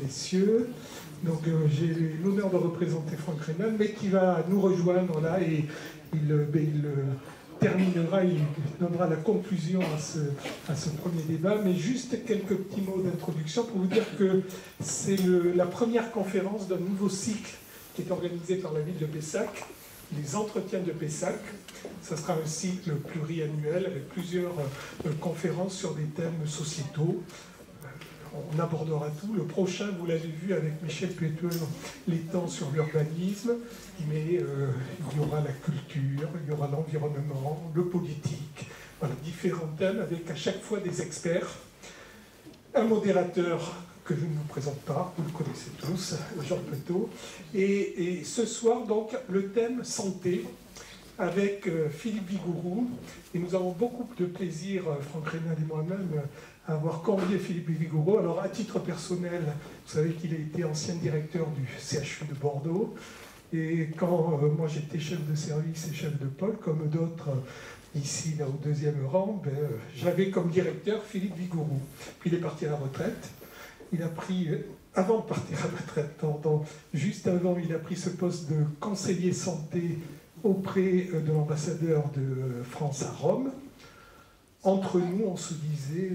Messieurs, donc j'ai l'honneur de représenter Franck Reynal, mais qui va nous rejoindre là et il terminera, il donnera la conclusion à ce premier débat, mais juste quelques petits mots d'introduction pour vous dire que c'est la première conférence d'un nouveau cycle qui est organisé par la ville de Pessac, les entretiens de Pessac. Ça sera un cycle pluriannuel avec plusieurs conférences sur des thèmes sociétaux. On abordera tout. Le prochain, vous l'avez vu avec Michel Pétuel, les temps sur l'urbanisme, mais il y aura la culture, il y aura l'environnement, le politique, voilà, différents thèmes avec à chaque fois des experts. Un modérateur que je ne vous présente pas, vous le connaissez tous, Jean Petot. Et ce soir, donc, le thème santé, avec Philippe Vigourou. Et nous avons beaucoup de plaisir, Franck Reynal et moi-même, à avoir convié Philippe Vigourou. Alors, à titre personnel, vous savez qu'il a été ancien directeur du CHU de Bordeaux. Et quand moi j'étais chef de service et chef de pôle, comme d'autres ici, là au deuxième rang, j'avais comme directeur Philippe Vigourou. Puis il est parti à la retraite. Il a pris, avant de partir à la retraite, juste avant, il a pris ce poste de conseiller santé auprès de l'ambassadeur de France à Rome. Entre nous, on se disait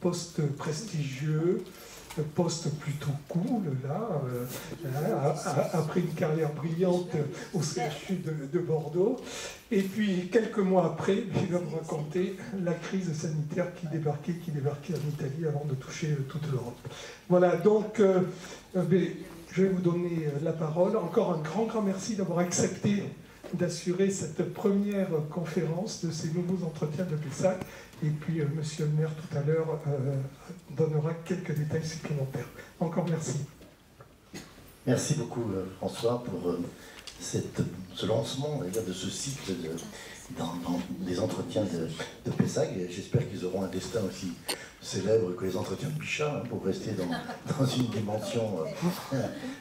poste prestigieux, poste plutôt cool, là, après une carrière brillante au CHU de Bordeaux. Et puis, quelques mois après, il va me raconter la crise sanitaire qui débarquait en Italie avant de toucher toute l'Europe. Voilà, donc, je vais vous donner la parole. Encore un grand merci d'avoir accepté d'assurer cette première conférence de ces nouveaux entretiens de Pessac. Et puis, monsieur le maire, tout à l'heure, donnera quelques détails supplémentaires. Encore merci. Merci beaucoup, François, pour ce lancement de ce cycle dans les entretiens de Pessac. J'espère qu'ils auront un destin aussi célèbre que les entretiens de Bichat, pour rester dans une dimension,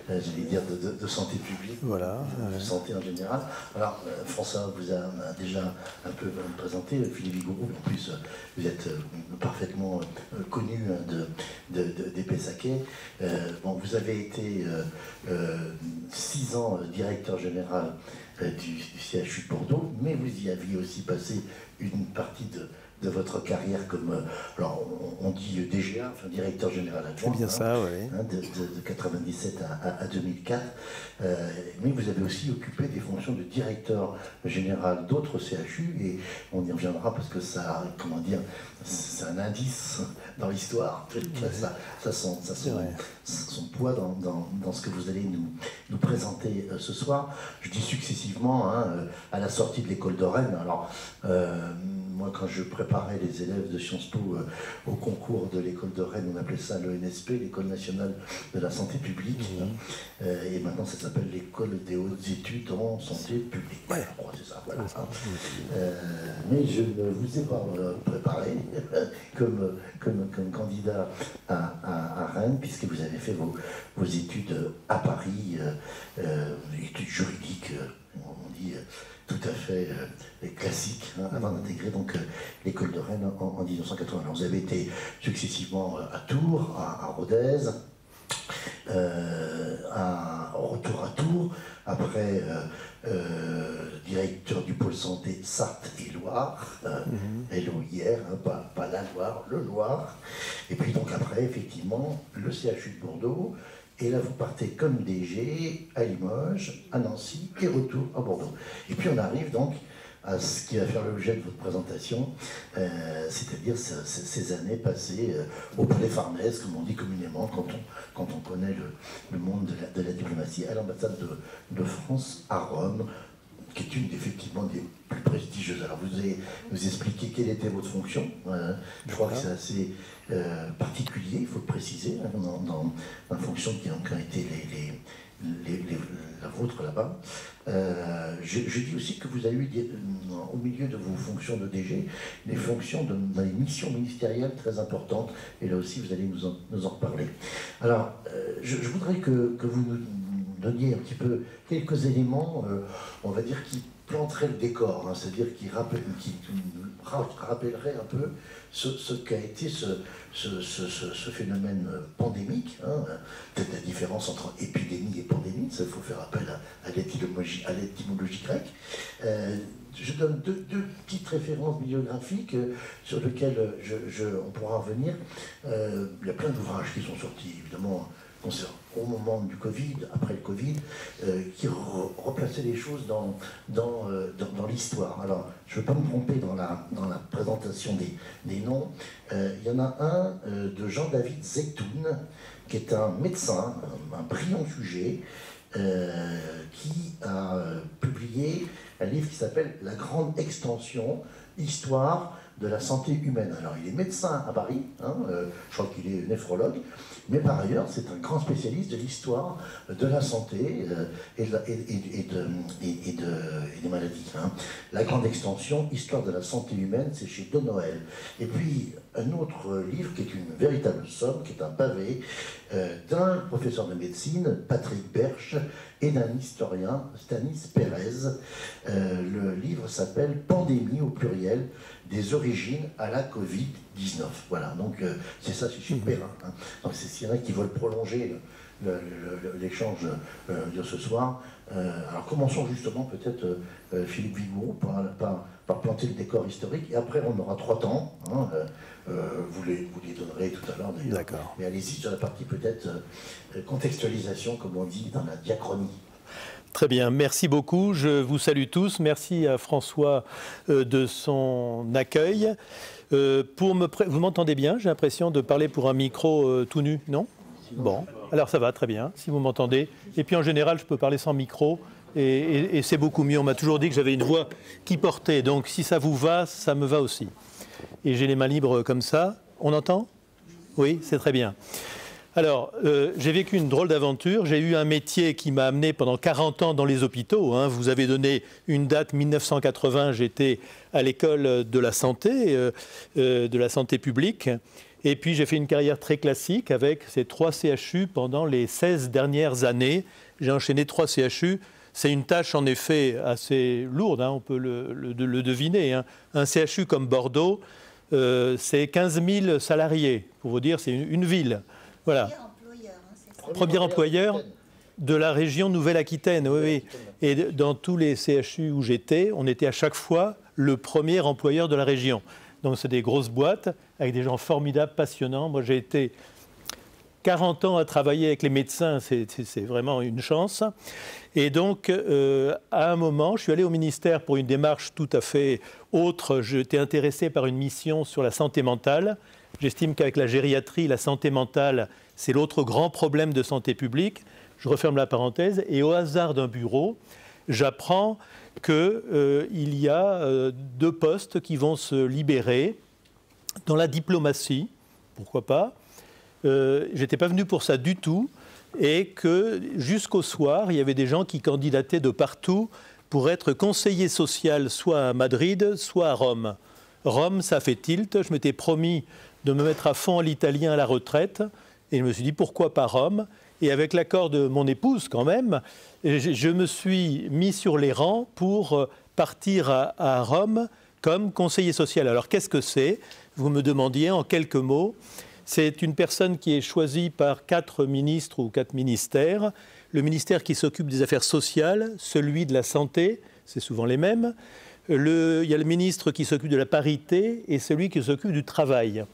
j'allais dire, de santé publique, voilà, de santé en général. Alors, François vous a déjà un peu présenté, Philippe Vigourou, en plus, vous êtes parfaitement connu des Pessacais. Bon, vous avez été 6 ans directeur général du CHU de Bordeaux, mais vous y aviez aussi passé une partie de votre carrière comme, alors on dit DGA, enfin directeur général adjoint. C'est bien ça, oui. De 97 à 2004. Mais vous avez aussi occupé des fonctions de directeur général d'autres CHU, et on y reviendra parce que ça, comment dire, c'est un indice dans l'histoire. Ça son poids dans ce que vous allez nous présenter ce soir. Je dis successivement, à la sortie de l'école de Rennes. Alors, moi, quand je préparais les élèves de Sciences Po au concours de l'école de Rennes, on appelait ça l'ENSP, l'École nationale de la santé publique. Et maintenant, ça s'appelle l'École des hautes études en santé publique. Ouais. Je crois que c'est ça, voilà. Mais je ne vous ai pas préparé comme candidat à Rennes, puisque vous avez fait vos études à Paris, études juridiques, on dit tout à fait classique, avant d'intégrer donc l'école de Rennes en 1980. Alors, vous avez été successivement à Tours, à Rodez, retour à Tours, après directeur du pôle santé Sarthe et Loire, LOIR, pas la Loire, le Loire, et puis donc après effectivement le CHU de Bordeaux. Et là, vous partez comme DG à Limoges, à Nancy, et retour à Bordeaux. Et puis on arrive donc à ce qui va faire l'objet de votre présentation, c'est-à-dire ces années passées au Palais Farnèse, comme on dit communément, quand on connaît le monde de la diplomatie, à l'ambassade de France à Rome, qui est une effectivement des plus prestigieuses. Alors vous allez nous expliquer quelle était votre fonction. Je crois que c'est assez particulier, il faut le préciser, dans la fonction qui a été la vôtre là-bas. Je dis aussi que vous avez eu, au milieu de vos fonctions de DG, des fonctions dans les missions ministérielles très importantes, et là aussi vous allez nous en reparler. Alors, je voudrais que vous nous donniez un petit peu quelques éléments, on va dire, qui planteraient le décor, c'est-à-dire qui rappellerait un peu ce qu'a été ce phénomène pandémique, hein, peut-être la différence entre épidémie et pandémie, ça il faut faire appel à l'étymologie grecque. Je donne deux petites références bibliographiques sur lesquelles on pourra revenir. Il y a plein d'ouvrages qui sont sortis, évidemment, au moment du Covid, après le Covid, qui replaçaient les choses dans l'histoire. Alors, je ne vais pas me tromper dans la présentation des noms. Il y en a un de Jean-David Zeytoun, qui est un médecin, un brillant sujet, qui a publié un livre qui s'appelle « La grande extension, histoire de la santé humaine ». Alors, il est médecin à Paris, hein, je crois qu'il est néphrologue, mais par ailleurs, c'est un grand spécialiste de l'histoire de la santé et des maladies. Hein. La grande extension, histoire de la santé humaine, c'est chez De Noël. Et puis, un autre livre qui est une véritable somme, qui est un pavé d'un professeur de médecine, Patrick Berche, et d'un historien, Stanis Pérez. Le livre s'appelle « Pandémie au pluriel, des origines à la Covid-19 ». Voilà, donc c'est ça, c'est chez Perrin. Hein. Donc s'il y en a qui veulent prolonger l'échange de ce soir, alors commençons justement peut-être, Philippe Vigoureux, par planter le décor historique, et après on aura 3 temps. Hein, vous les donnerez tout à l'heure d'ailleurs. D'accord. Mais allez-y sur la partie peut-être contextualisation, comme on dit dans la diachronie. Très bien, merci beaucoup. Je vous salue tous. Merci à François de son accueil. Vous m'entendez bien? J'ai l'impression de parler pour un micro tout nu, non? Bon, alors ça va, très bien, si vous m'entendez. Et puis en général, je peux parler sans micro et c'est beaucoup mieux. On m'a toujours dit que j'avais une voix qui portait. Donc si ça vous va, ça me va aussi. Et j'ai les mains libres comme ça. On entend? Oui, c'est très bien. Alors, j'ai vécu une drôle d'aventure. J'ai eu un métier qui m'a amené pendant 40 ans dans les hôpitaux. Hein. Vous avez donné une date, 1980, j'étais à l'école de la santé publique. Et puis, j'ai fait une carrière très classique avec ces 3 CHU pendant les 16 dernières années. J'ai enchaîné 3 CHU. C'est une tâche, en effet, assez lourde, hein, on peut le deviner. Hein. Un CHU comme Bordeaux, c'est 15 000 salariés. Pour vous dire, c'est une ville. Voilà. Premier employeur de la région Nouvelle-Aquitaine, oui. Et dans tous les CHU où j'étais, on était à chaque fois le premier employeur de la région. Donc c'est des grosses boîtes avec des gens formidables, passionnants. Moi j'ai été 40 ans à travailler avec les médecins, c'est vraiment une chance. Et donc à un moment, je suis allé au ministère pour une démarche tout à fait autre. J'étais intéressé par une mission sur la santé mentale. J'estime qu'avec la gériatrie, la santé mentale, c'est l'autre grand problème de santé publique. Je referme la parenthèse. Et au hasard d'un bureau, j'apprends qu'il y a 2 postes qui vont se libérer dans la diplomatie. Pourquoi pas? Je n'étais pas venu pour ça du tout. Et que jusqu'au soir, il y avait des gens qui candidataient de partout pour être conseiller social, soit à Madrid, soit à Rome. Rome, ça fait tilt. Je m'étais promis de me mettre à fond à l'italien à la retraite. Et je me suis dit, pourquoi pas Rome? Et avec l'accord de mon épouse, quand même, je me suis mis sur les rangs pour partir à Rome comme conseiller social. Alors, qu'est-ce que c'est? Vous me demandiez en quelques mots. C'est une personne qui est choisie par 4 ministres ou 4 ministères. Le ministère qui s'occupe des affaires sociales, celui de la santé, c'est souvent les mêmes. Il y a le ministre qui s'occupe de la parité et celui qui s'occupe du travail.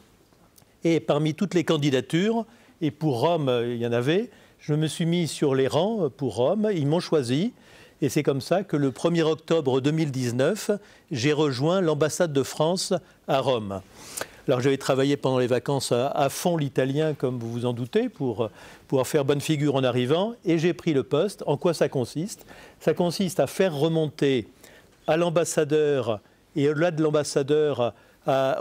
Et parmi toutes les candidatures, et pour Rome, il y en avait, je me suis mis sur les rangs pour Rome, ils m'ont choisi. Et c'est comme ça que le 1er octobre 2019, j'ai rejoint l'ambassade de France à Rome. Alors j'avais travaillé pendant les vacances à fond l'italien, comme vous vous en doutez, pour pouvoir faire bonne figure en arrivant. Et j'ai pris le poste. En quoi ça consiste? Ça consiste à faire remonter à l'ambassadeur et au-delà de l'ambassadeur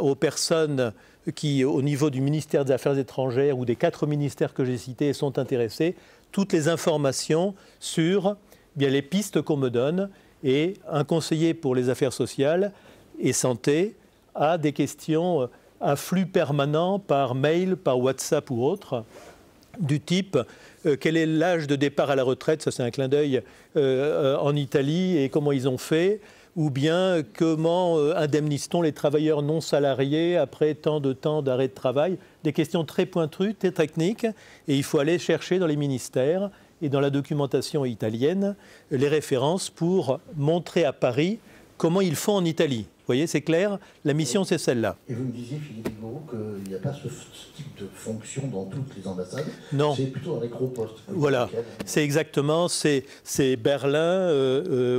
aux personnes qui, au niveau du ministère des Affaires étrangères ou des 4 ministères que j'ai cités, sont intéressées, toutes les informations sur bien les pistes qu'on me donne. Et un conseiller pour les affaires sociales et santé a des questions, un flux permanent par mail, par WhatsApp ou autre, du type quel est l'âge de départ à la retraite, ça c'est un clin d'œil en Italie, et comment ils ont fait, ou bien comment indemnise-t-on les travailleurs non salariés après tant de temps d'arrêt de travail. Des questions très pointues, très techniques, et il faut aller chercher dans les ministères et dans la documentation italienne les références pour montrer à Paris comment ils font en Italie. Vous voyez, c'est clair, la mission c'est celle-là. Et vous me disiez, Philippe Vigouroux, qu'il n'y a pas ce type de fonction dans toutes les ambassades. Non. C'est plutôt dans les gros postes. Voilà, c'est exactement, c'est Berlin,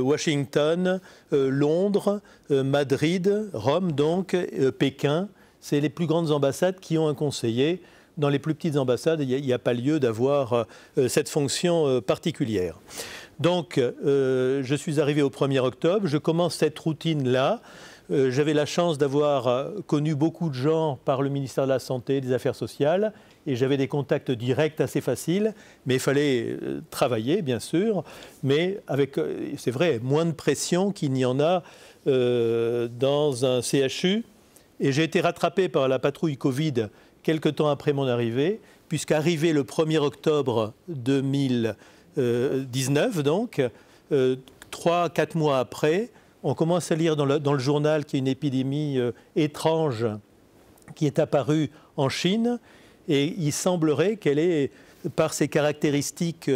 Washington, Londres, Madrid, Rome donc, Pékin. C'est les plus grandes ambassades qui ont un conseiller. Dans les plus petites ambassades, il n'y a pas lieu d'avoir cette fonction particulière. Donc, je suis arrivé au 1er octobre, je commence cette routine-là. J'avais la chance d'avoir connu beaucoup de gens par le ministère de la Santé et des Affaires sociales, et j'avais des contacts directs assez faciles, mais il fallait travailler, bien sûr, mais avec, c'est vrai, moins de pression qu'il n'y en a dans un CHU. Et j'ai été rattrapé par la patrouille Covid quelque temps après mon arrivée, puisqu'arrivé le 1er octobre 2019, donc, 3-4 mois après, on commence à lire dans le journal qu'il y a une épidémie étrange qui est apparue en Chine, et il semblerait qu'elle ait, par ses caractéristiques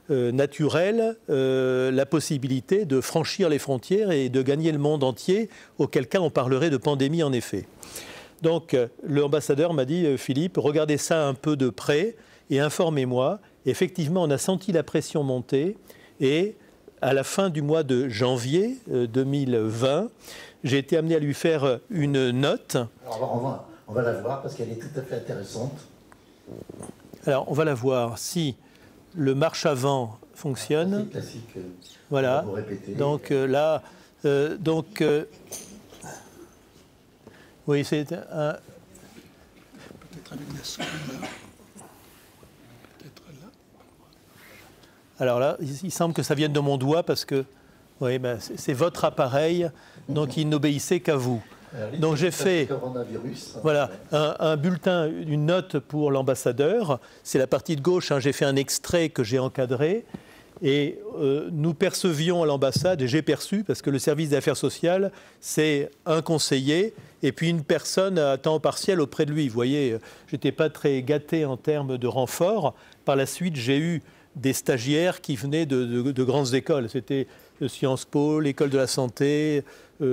naturelles, la possibilité de franchir les frontières et de gagner le monde entier, auquel cas on parlerait de pandémie en effet. Donc l'ambassadeur m'a dit « Philippe, regardez ça un peu de près et informez-moi ». Effectivement, on a senti la pression monter, et à la fin du mois de janvier 2020, j'ai été amené à lui faire une note. Alors on va la voir parce qu'elle est tout à fait intéressante. Alors on va la voir si le marche avant fonctionne. C'est classique. Voilà. Vous répétez. Donc là, oui, c'est un. Peut-être avec la souris là. Peut-être là. Alors là, il semble que ça vienne de mon doigt parce que, oui, ben, c'est votre appareil, donc il n'obéissait qu'à vous. Donc j'ai fait voilà, un bulletin, une note pour l'ambassadeur. C'est la partie de gauche, hein, j'ai fait un extrait que j'ai encadré. Et nous percevions à l'ambassade, et j'ai perçu, parce que le service des affaires sociales, c'est un conseiller et puis une personne à temps partiel auprès de lui. Vous voyez, je n'étais pas très gâté en termes de renfort. Par la suite, j'ai eu des stagiaires qui venaient de grandes écoles. C'était Sciences Po, l'École de la Santé,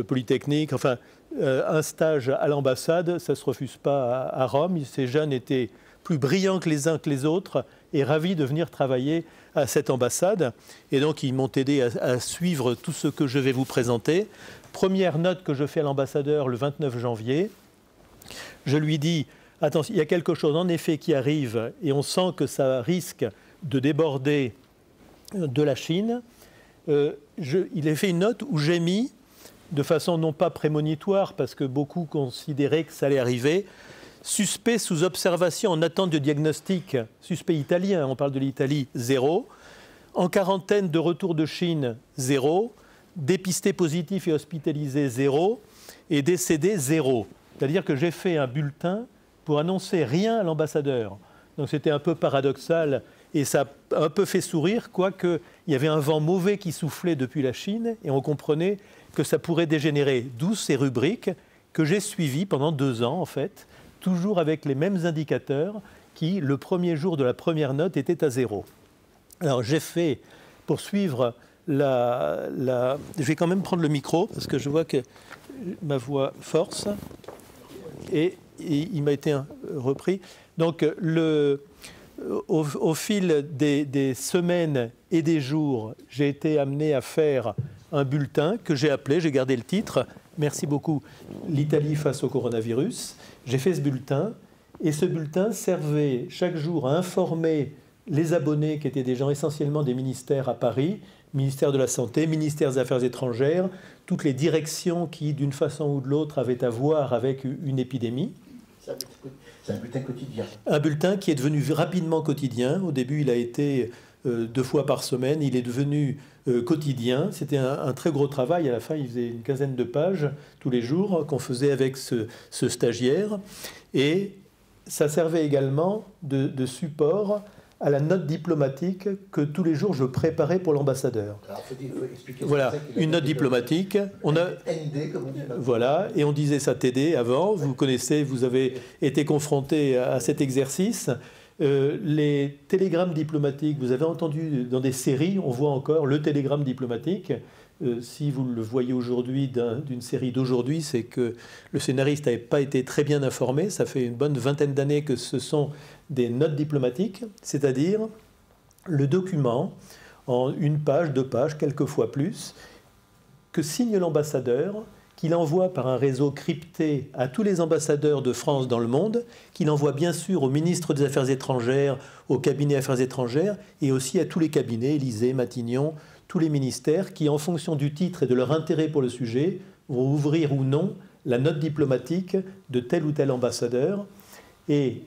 Polytechnique, enfin, un stage à l'ambassade, ça ne se refuse pas à Rome. Ces jeunes étaient plus brillants que les uns que les autres et ravis de venir travailler à cette ambassade. Et donc, ils m'ont aidé à suivre tout ce que je vais vous présenter. Première note que je fais à l'ambassadeur le 29 janvier. Je lui dis, attention, il y a quelque chose en effet qui arrive et on sent que ça risque de déborder de la Chine. Il a fait une note où j'ai mis, de façon non pas prémonitoire, parce que beaucoup considéraient que ça allait arriver, suspect sous observation en attente de diagnostic, suspect italien, on parle de l'Italie, 0. En quarantaine de retour de Chine, 0. Dépisté positif et hospitalisé, 0. Et décédé, 0. C'est-à-dire que j'ai fait un bulletin pour annoncer rien à l'ambassadeur. Donc c'était un peu paradoxal et ça a un peu fait sourire, quoique il y avait un vent mauvais qui soufflait depuis la Chine et on comprenait que ça pourrait dégénérer. D'où ces rubriques que j'ai suivies pendant 2 ans en fait, toujours avec les mêmes indicateurs qui, le premier jour de la première note, étaient à 0. Alors j'ai fait, pour suivre je vais quand même prendre le micro, parce que je vois que ma voix force, et il m'a été repris. Donc au fil des semaines et des jours, j'ai été amené à faire un bulletin que j'ai appelé, j'ai gardé le titre, merci beaucoup, l'Italie face au coronavirus. J'ai fait ce bulletin, et ce bulletin servait chaque jour à informer les abonnés, qui étaient des gens essentiellement des ministères à Paris, ministère de la Santé, ministère des Affaires étrangères, toutes les directions qui, d'une façon ou de l'autre, avaient à voir avec une épidémie. C'est un bulletin quotidien. Un bulletin qui est devenu rapidement quotidien. Au début, il a été 2 fois par semaine. Il est devenu quotidien. C'était un très gros travail. À la fin, il faisait une quinzaine de pages tous les jours qu'on faisait avec ce stagiaire. Et ça servait également de support à la note diplomatique que tous les jours je préparais pour l'ambassadeur. Alors, il faut expliquer Voilà, une note diplomatique. On a, ND, comme on dit. voilà, et on disait ça TD avant. Vous connaissez, vous avez été confronté à cet exercice. Les télégrammes diplomatiques, vous avez entendu dans des séries, on voit encore le télégramme diplomatique. Si vous le voyez aujourd'hui d'une série d'aujourd'hui, c'est que le scénariste n'avait pas été très bien informé. Ça fait une bonne vingtaine d'années que ce sont des notes diplomatiques, c'est-à-dire le document en 1 page, 2 pages, quelquefois plus, que signe l'ambassadeur, qu'il envoie par un réseau crypté à tous les ambassadeurs de France dans le monde, qu'il envoie bien sûr au ministre des Affaires étrangères, au cabinet Affaires étrangères, et aussi à tous les cabinets, Élysée, Matignon, tous les ministères, qui en fonction du titre et de leur intérêt pour le sujet, vont ouvrir ou non la note diplomatique de tel ou tel ambassadeur. Et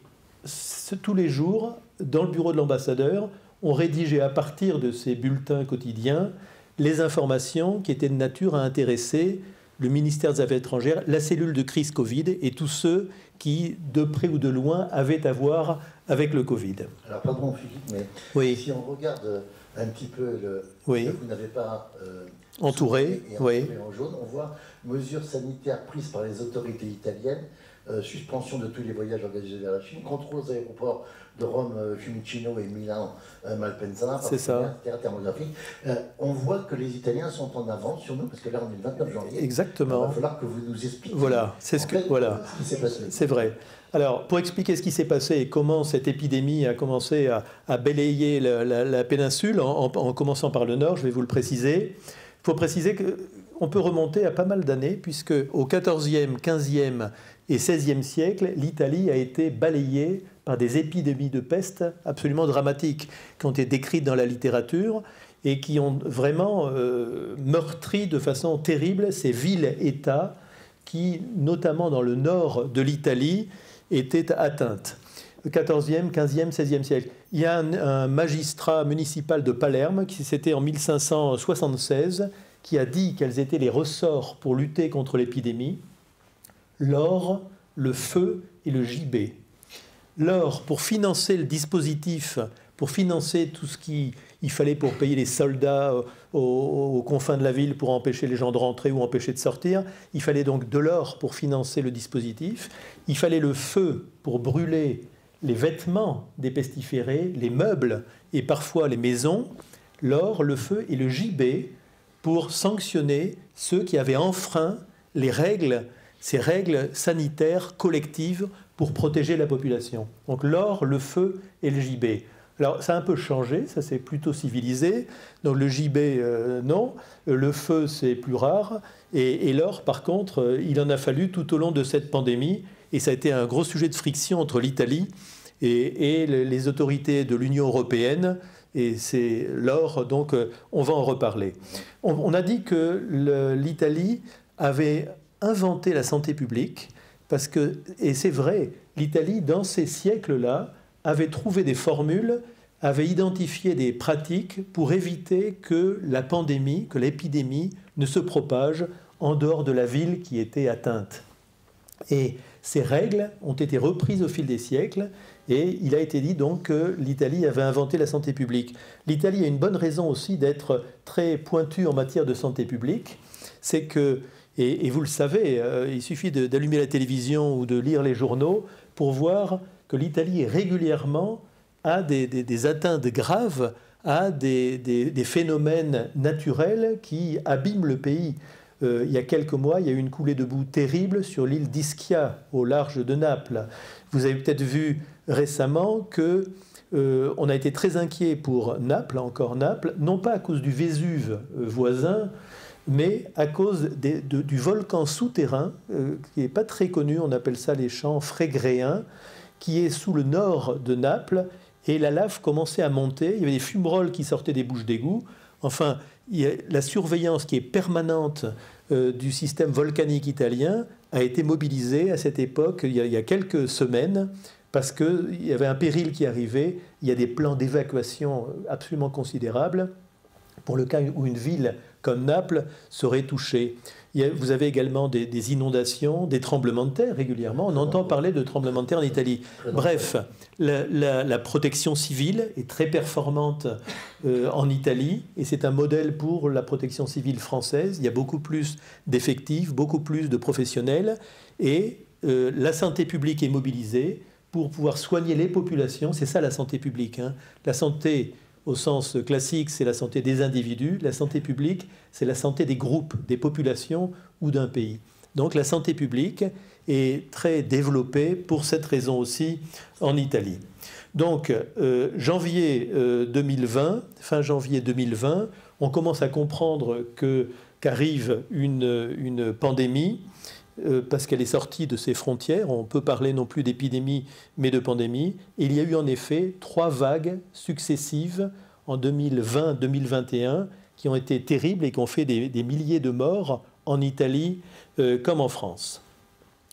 tous les jours, dans le bureau de l'ambassadeur, on rédigeait à partir de ces bulletins quotidiens les informations qui étaient de nature à intéresser le ministère des Affaires étrangères, la cellule de crise Covid et tous ceux qui, de près ou de loin, avaient à voir avec le Covid. Alors, pardon Philippe, mais oui. Si on regarde un petit peu oui. que vous n'avez pas entouré, oui. En jaune, on voit mesures sanitaires prises par les autorités italiennes, suspension de tous les voyages organisés vers la Chine, contrôle aux aéroports de Rome, Fiumicino et Milan, Malpensa, c'est ça. Thermographique. On voit que les Italiens sont en avance sur nous, parce que là on est le 29 janvier. Exactement. Il va falloir que vous nous expliquiez. Voilà, c'est ce qui s'est passé. C'est vrai. Alors, pour expliquer ce qui s'est passé et comment cette épidémie a commencé à balayer la péninsule, en commençant par le nord, je vais vous le préciser. Il faut préciser qu'on peut remonter à pas mal d'années, puisque au XIVe, XVe et XVIe siècle, l'Italie a été balayée par des épidémies de peste absolument dramatiques, qui ont été décrites dans la littérature et qui ont vraiment meurtri de façon terrible ces villes-États qui, notamment dans le nord de l'Italie, étaient atteintes. Le XIVe, XVe, XVIe siècle. Il y a un magistrat municipal de Palerme, qui c'était en 1576, qui a dit quels étaient les ressorts pour lutter contre l'épidémie. L'or, le feu et le gibet. L'or, pour financer le dispositif, pour financer tout ce qu'il fallait pour payer les soldats aux confins de la ville pour empêcher les gens de rentrer ou empêcher de sortir. Il fallait donc de l'or pour financer le dispositif. Il fallait le feu pour brûler les vêtements des pestiférés, les meubles et parfois les maisons. L'or, le feu et le gibet pour sanctionner ceux qui avaient enfreint les règles, ces règles sanitaires collectives pour protéger la population. Donc l'or, le feu et le gibet. Alors ça a un peu changé, ça c'est plutôt civilisé. Donc le gibet, non. Le feu, c'est plus rare. Et l'or, par contre, il en a fallu tout au long de cette pandémie. Et ça a été un gros sujet de friction entre l'Italie et les autorités de l'Union européenne. Et c'est l'or, donc on va en reparler. On a dit que l'Italie avait inventé la santé publique, parce que, et c'est vrai, l'Italie, dans ces siècles-là, avait trouvé des formules, avait identifié des pratiques pour éviter que la pandémie, que l'épidémie ne se propage en dehors de la ville qui était atteinte. Et ces règles ont été reprises au fil des siècles et il a été dit donc que l'Italie avait inventé la santé publique. L'Italie a une bonne raison aussi d'être très pointue en matière de santé publique, c'est que, et vous le savez, il suffit d'allumer la télévision ou de lire les journaux pour voir que l'Italie régulièrement a des atteintes graves, a des phénomènes naturels qui abîment le pays. Il y a quelques mois, il y a eu une coulée de boue terrible sur l'île d'Ischia, au large de Naples. Vous avez peut-être vu récemment qu'on a été très inquiet pour Naples, encore Naples, non pas à cause du Vésuve voisin, mais à cause du volcan souterrain, qui n'est pas très connu, on appelle ça les champs Frégréens, qui est sous le nord de Naples, et la lave commençait à monter, il y avait des fumerolles qui sortaient des bouches d'égout. Enfin, il y a la surveillance qui est permanente du système volcanique italien a été mobilisée à cette époque, il y a quelques semaines, parce qu'il y avait un péril qui arrivait, il y a des plans d'évacuation absolument considérables, pour le cas où une ville comme Naples serait touchée. Vous avez également des inondations, des tremblements de terre régulièrement. On entend parler de tremblements de terre en Italie. Bref, la protection civile est très performante en Italie et c'est un modèle pour la protection civile française. Il y a beaucoup plus d'effectifs, beaucoup plus de professionnels et la santé publique est mobilisée pour pouvoir soigner les populations. C'est ça la santé publique, hein. La santé au sens classique, c'est la santé des individus. La santé publique, c'est la santé des groupes, des populations ou d'un pays. Donc la santé publique est très développée pour cette raison aussi en Italie. Donc janvier 2020, fin janvier 2020, on commence à comprendre qu'arrive une pandémie parce qu'elle est sortie de ses frontières. On peut parler non plus d'épidémie, mais de pandémie. Et il y a eu en effet 3 vagues successives en 2020-2021 qui ont été terribles et qui ont fait des milliers de morts en Italie comme en France.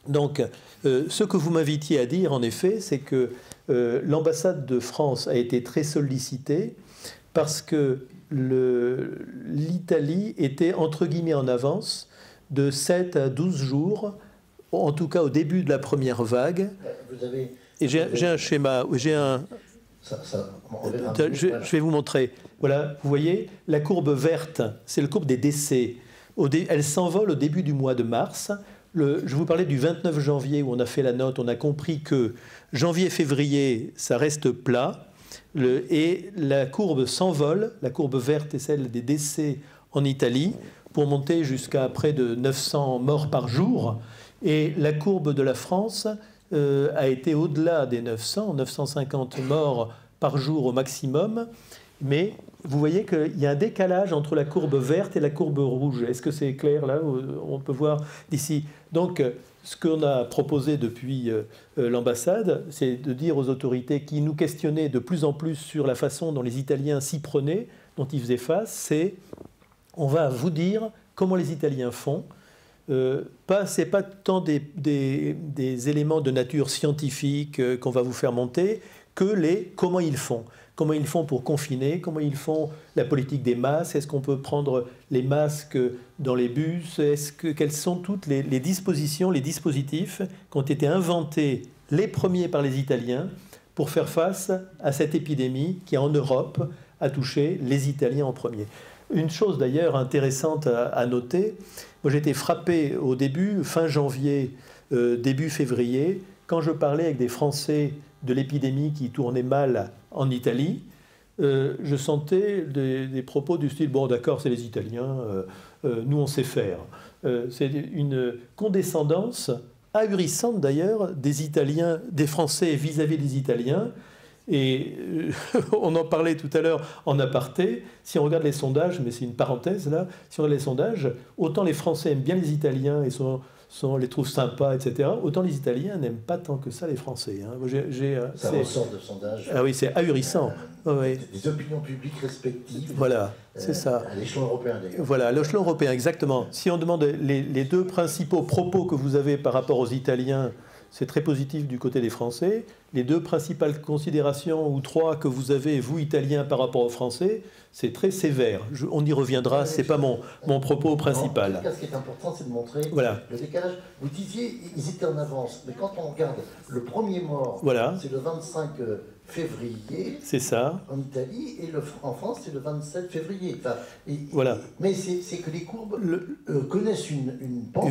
Donc, ce que vous m'invitiez à dire, en effet, c'est que l'ambassade de France a été très sollicitée parce que l'Italie était, entre guillemets, en avance de 7 à 12 jours, en tout cas au début de la première vague. Et j'ai un schéma, j'ai un... Je vais vous montrer. Voilà, vous voyez, la courbe verte, c'est la courbe des décès. Elle s'envole au début du mois de mars. Je vous parlais du 29 janvier où on a fait la note, on a compris que janvier-février, ça reste plat. Et la courbe s'envole, la courbe verte est celle des décès en Italie, pour monter jusqu'à près de 900 morts par jour. Et la courbe de la France a été au-delà des 900, 950 morts par jour au maximum. Mais vous voyez qu'il y a un décalage entre la courbe verte et la courbe rouge. Est-ce que c'est clair là? On peut voir d'ici. Donc, ce qu'on a proposé depuis l'ambassade, c'est de dire aux autorités qui nous questionnaient de plus en plus sur la façon dont les Italiens s'y prenaient, dont ils faisaient face, c'est on va vous dire comment les Italiens font. C'est pas tant des éléments de nature scientifique qu'on va vous faire monter que comment ils font. Comment ils font pour confiner, comment ils font la politique des masques, est-ce qu'on peut prendre les masques dans les bus, quelles sont toutes les dispositions, les dispositifs qui ont été inventés les premiers par les Italiens pour faire face à cette épidémie qui en Europe a touché les Italiens en premier. Une chose d'ailleurs intéressante à noter, moi j'ai été frappé au début, fin janvier, début février, quand je parlais avec des Français de l'épidémie qui tournait mal en Italie, je sentais des propos du style « bon d'accord, c'est les Italiens, nous on sait faire ». C'est une condescendance ahurissante d'ailleurs des Italiens, des Français vis-à-vis des Italiens. Et on en parlait tout à l'heure en aparté, si on regarde les sondages, mais c'est une parenthèse là, si on regarde les sondages, autant les Français aiment bien les Italiens et les trouvent sympas, etc., autant les Italiens n'aiment pas tant que ça les Français. Hein. Ça ressort de sondages. Ah oui, c'est ahurissant. Des opinions publiques respectives. Voilà, c'est ça. À l'échelon européen d'ailleurs. Voilà, à l'échelon européen, exactement. Si on demande les 2 principaux propos que vous avez par rapport aux Italiens, c'est très positif du côté des Français. Les 2 principales considérations, ou 3 que vous avez, vous, Italiens, par rapport aux Français, c'est très sévère. On y reviendra, ce n'est pas mon propos principal. En tout cas, ce qui est important, c'est de montrer le décalage. Vous disiez, ils étaient en avance, mais quand on regarde le premier mort, c'est le 25 février c'est ça. En Italie, et en France, c'est le 27 février. Enfin, voilà. Mais c'est que les courbes connaissent une pente.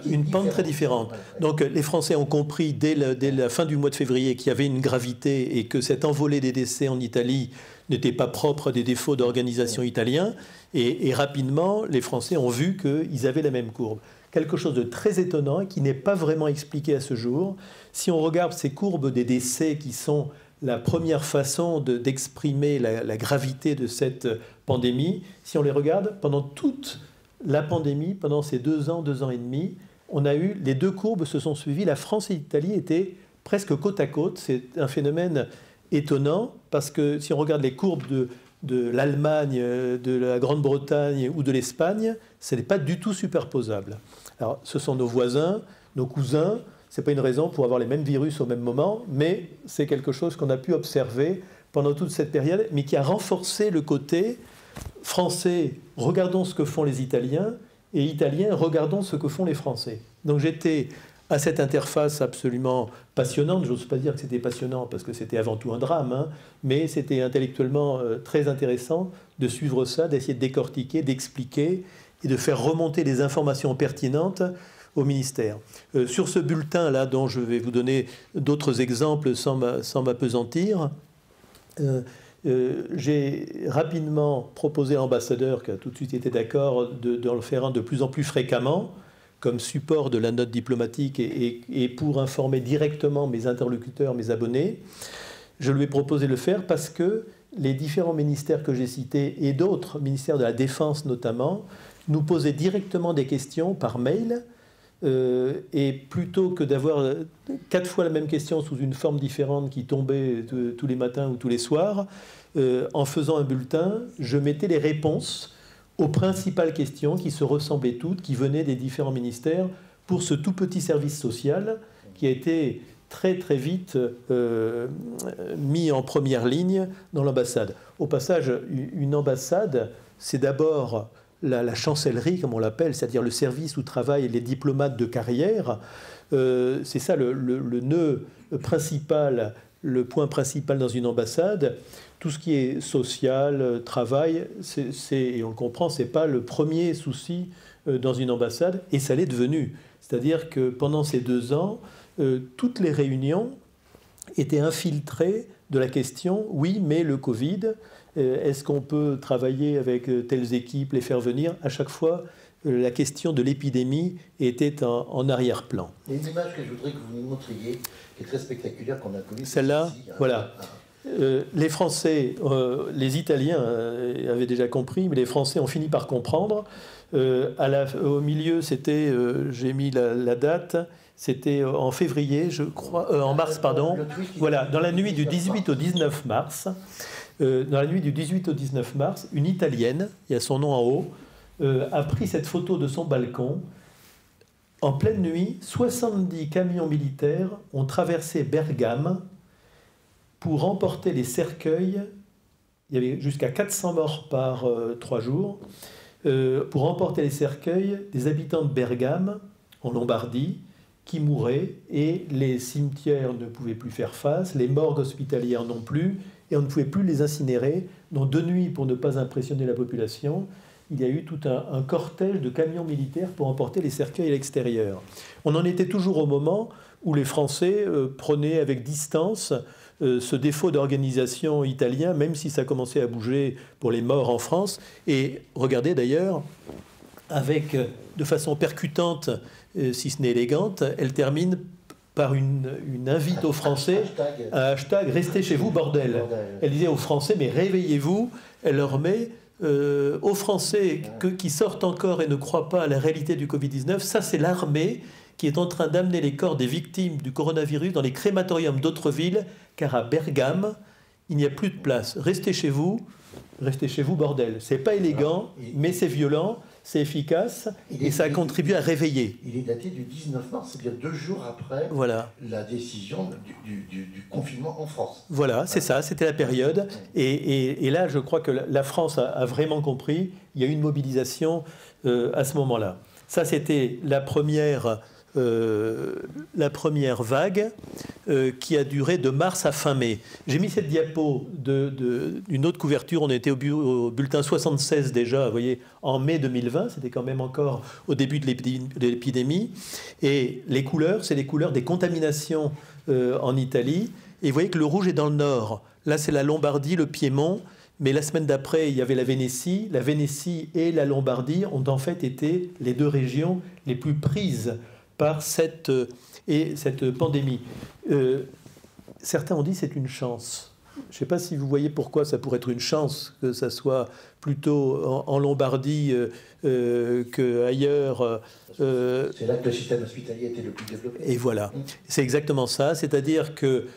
Une pente très différente. Donc les Français ont compris dès la fin du mois de février qu'il y avait une gravité et que cette envolée des décès en Italie n'était pas propre à des défauts d'organisation italiens. Et rapidement, les Français ont vu qu'ils avaient la même courbe. Quelque chose de très étonnant et qui n'est pas vraiment expliqué à ce jour. Si on regarde ces courbes des décès qui sont la première façon d'exprimer la gravité de cette pandémie, si on les regarde, pendant toute la pandémie, pendant ces 2 ans et demi, on a eu, les 2 courbes se sont suivies, la France et l'Italie étaient presque côte à côte. C'est un phénomène étonnant, parce que si on regarde les courbes de l'Allemagne, de la Grande-Bretagne ou de l'Espagne, ce n'est pas du tout superposable. Alors, ce sont nos voisins, nos cousins. Ce n'est pas une raison pour avoir les mêmes virus au même moment, mais c'est quelque chose qu'on a pu observer pendant toute cette période, mais qui a renforcé le côté français. Regardons ce que font les Italiens, et Italiens, regardons ce que font les Français. Donc j'étais à cette interface absolument passionnante. J'ose pas dire que c'était passionnant parce que c'était avant tout un drame, hein, mais c'était intellectuellement très intéressant de suivre ça, d'essayer de décortiquer, d'expliquer et de faire remonter des informations pertinentes au ministère. Sur ce bulletin-là, dont je vais vous donner d'autres exemples sans m'appesantir, j'ai rapidement proposé à l'ambassadeur, qui a tout de suite été d'accord, de le faire de plus en plus fréquemment, comme support de la note diplomatique et pour informer directement mes interlocuteurs, mes abonnés. Je lui ai proposé de le faire parce que les différents ministères que j'ai cités, et d'autres, ministères de la Défense notamment, nous posaient directement des questions par mail, et plutôt que d'avoir 4 fois la même question sous une forme différente qui tombait tous les matins ou tous les soirs, en faisant un bulletin, je mettais les réponses aux principales questions qui se ressemblaient toutes, qui venaient des différents ministères, pour ce tout petit service social qui a été très très vite mis en première ligne dans l'ambassade. Au passage, une ambassade, c'est d'abord la chancellerie, comme on l'appelle, c'est-à-dire le service où travaillent les diplomates de carrière. C'est ça le nœud principal, le point principal dans une ambassade. Tout ce qui est social, travail, et on le comprend, ce n'est pas le premier souci dans une ambassade, et ça l'est devenu. C'est-à-dire que pendant ces 2 ans, toutes les réunions étaient infiltrées de la question « oui, mais le Covid, est-ce qu'on peut travailler avec telles équipes, les faire venir ?» À chaque fois, la question de l'épidémie était en arrière-plan. Il y a une image que je voudrais que vous nous montriez, qui est très spectaculaire, qu'on a connue. Celle-là, voilà. Les Français, les Italiens avaient déjà compris, mais les Français ont fini par comprendre. Au milieu, c'était, j'ai mis la date, c'était en février, je crois, en mars, pardon. Voilà, dans la nuit du 18 au 19 mars. Dans la nuit du 18 au 19 mars, une Italienne, il y a son nom en haut, a pris cette photo de son balcon. En pleine nuit, 70 camions militaires ont traversé Bergame pour emporter les cercueils. Il y avait jusqu'à 400 morts par 3 jours, pour emporter les cercueils des habitants de Bergame, en Lombardie, qui mouraient, et les cimetières ne pouvaient plus faire face, les morgues hospitalières non plus, et on ne pouvait plus les incinérer. Donc de nuit, pour ne pas impressionner la population, il y a eu tout un cortège de camions militaires pour emporter les cercueils à l'extérieur. On en était toujours au moment où les Français prenaient avec distance ce défaut d'organisation italien, même si ça commençait à bouger pour les morts en France. Et regardez d'ailleurs, avec de façon percutante, si ce n'est élégante, elle termine par une invite aux Français, un hashtag « Restez chez vous, bordel ». Elle disait aux Français « Mais réveillez-vous ». Elle leur met aux Français qui sortent encore et ne croient pas à la réalité du Covid-19, ça c'est l'armée qui est en train d'amener les corps des victimes du coronavirus dans les crématoriums d'autres villes, car à Bergame, il n'y a plus de place. Restez chez vous, bordel. C'est pas élégant, mais c'est violent, c'est efficace, et ça a contribué à réveiller. Il est daté du 19 mars, c'est-à-dire 2 jours après la décision du confinement en France. Voilà, c'est ça, c'était la période. Et là, je crois que la France a vraiment compris. Il y a eu une mobilisation à ce moment-là. Ça, c'était la première vague qui a duré de mars à fin mai. J'ai mis cette diapo d'une autre couverture. On était au bulletin 76 déjà, vous voyez, en mai 2020. C'était quand même encore au début de l'épidémie. Et les couleurs, c'est les couleurs des contaminations en Italie. Et vous voyez que le rouge est dans le nord. Là, c'est la Lombardie, le Piémont. Mais la semaine d'après, il y avait la Vénétie. La Vénétie et la Lombardie ont en fait été les 2 régions les plus prises par cette pandémie. Certains ont dit que c'est une chance. Je ne sais pas si vous voyez pourquoi ça pourrait être une chance que ça soit plutôt en Lombardie qu'ailleurs. C'est là que le système hospitalier était le plus développé. Et voilà, c'est exactement ça. C'est-à-dire que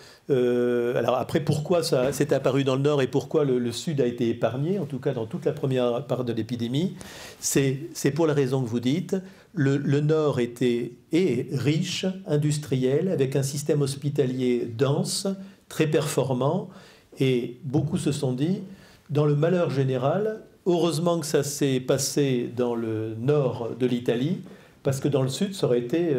alors après, pourquoi ça s'est apparu dans le Nord et pourquoi le Sud a été épargné, en tout cas dans toute la première part de l'épidémie, c'est pour la raison que vous dites. Le Nord est riche, industriel, avec un système hospitalier dense, très performant, et beaucoup se sont dit, dans le malheur général, heureusement que ça s'est passé dans le nord de l'Italie, parce que dans le sud, ça aurait été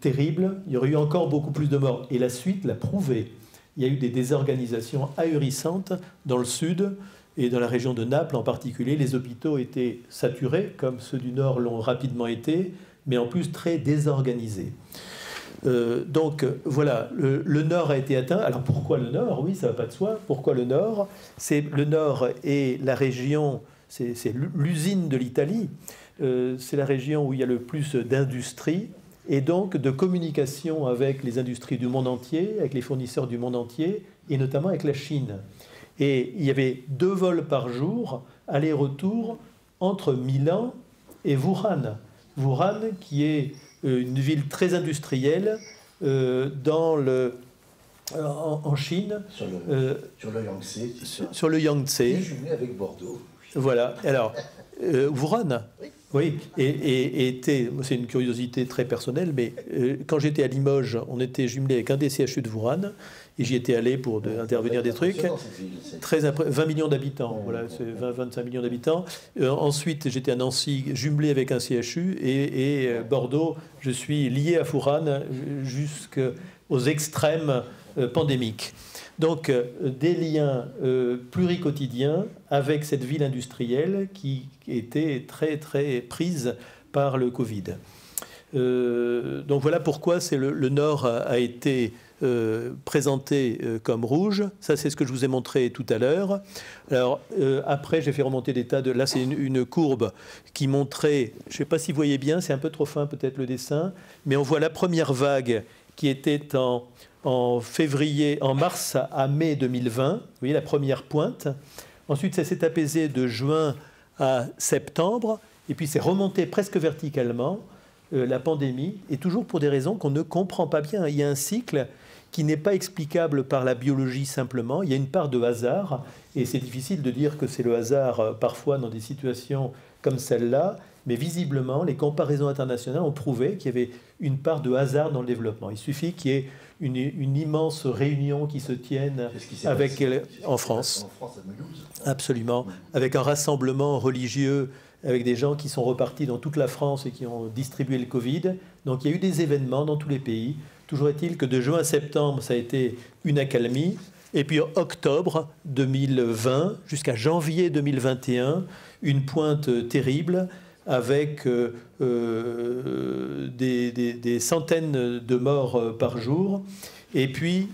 terrible. Il y aurait eu encore beaucoup plus de morts. Et la suite l'a prouvé. Il y a eu des désorganisations ahurissantes dans le sud et dans la région de Naples en particulier. Les hôpitaux étaient saturés, comme ceux du nord l'ont rapidement été, mais en plus très désorganisés. Donc voilà, le nord a été atteint. Alors pourquoi le nord? Oui, ça ne va pas de soi. Pourquoi le nord? Le nord est la région, c'est l'usine de l'Italie. C'est la région où il y a le plus d'industrie et donc de communication avec les industries du monde entier, avec les fournisseurs du monde entier et notamment avec la Chine. Et il y avait 2 vols par jour, aller-retour, entre Milan et Wuhan. Wuhan, qui est une ville très industrielle en Chine. Sur le Yangtze. Sur le Yangtze. Et jumelé avec Bordeaux. Voilà. Alors, Wuhan, oui, c'est une curiosité très personnelle, mais quand j'étais à Limoges, on était jumelé avec un des CHU de Wuhan, et j'y étais allé pour intervenir des trucs. 20 millions d'habitants, voilà, c'est 25 millions d'habitants. Ensuite, j'étais à Nancy, jumelé avec un CHU, et Bordeaux, je suis lié à Wuhan jusqu'aux extrêmes pandémiques. Donc, des liens pluriquotidiens avec cette ville industrielle qui était très, très prise par le Covid. Donc, voilà pourquoi le Nord a été présenté comme rouge. Ça, c'est ce que je vous ai montré tout à l'heure. Alors, après, j'ai fait remonter des tas de... Là, c'est une courbe qui montrait... Je ne sais pas si vous voyez bien, c'est un peu trop fin peut-être le dessin, mais on voit la première vague qui était en mars à mai 2020, vous voyez la première pointe. Ensuite, ça s'est apaisé de juin à septembre, et puis c'est remonté presque verticalement, la pandémie, et toujours pour des raisons qu'on ne comprend pas bien. Il y a un cycle qui n'est pas explicable par la biologie simplement, il y a une part de hasard, et c'est difficile de dire que c'est le hasard parfois dans des situations comme celle-là, mais visiblement, les comparaisons internationales ont prouvé qu'il y avait une part de hasard dans le développement. Il suffit qu'il y ait une immense réunion qui se tienne en France. En France, à Mulhouse. Absolument. Avec un rassemblement religieux, avec des gens qui sont repartis dans toute la France et qui ont distribué le Covid. Donc il y a eu des événements dans tous les pays. Toujours est-il que de juin à septembre, ça a été une accalmie. Et puis octobre 2020 jusqu'à janvier 2021, une pointe terrible avec des centaines de morts par jour. Et puis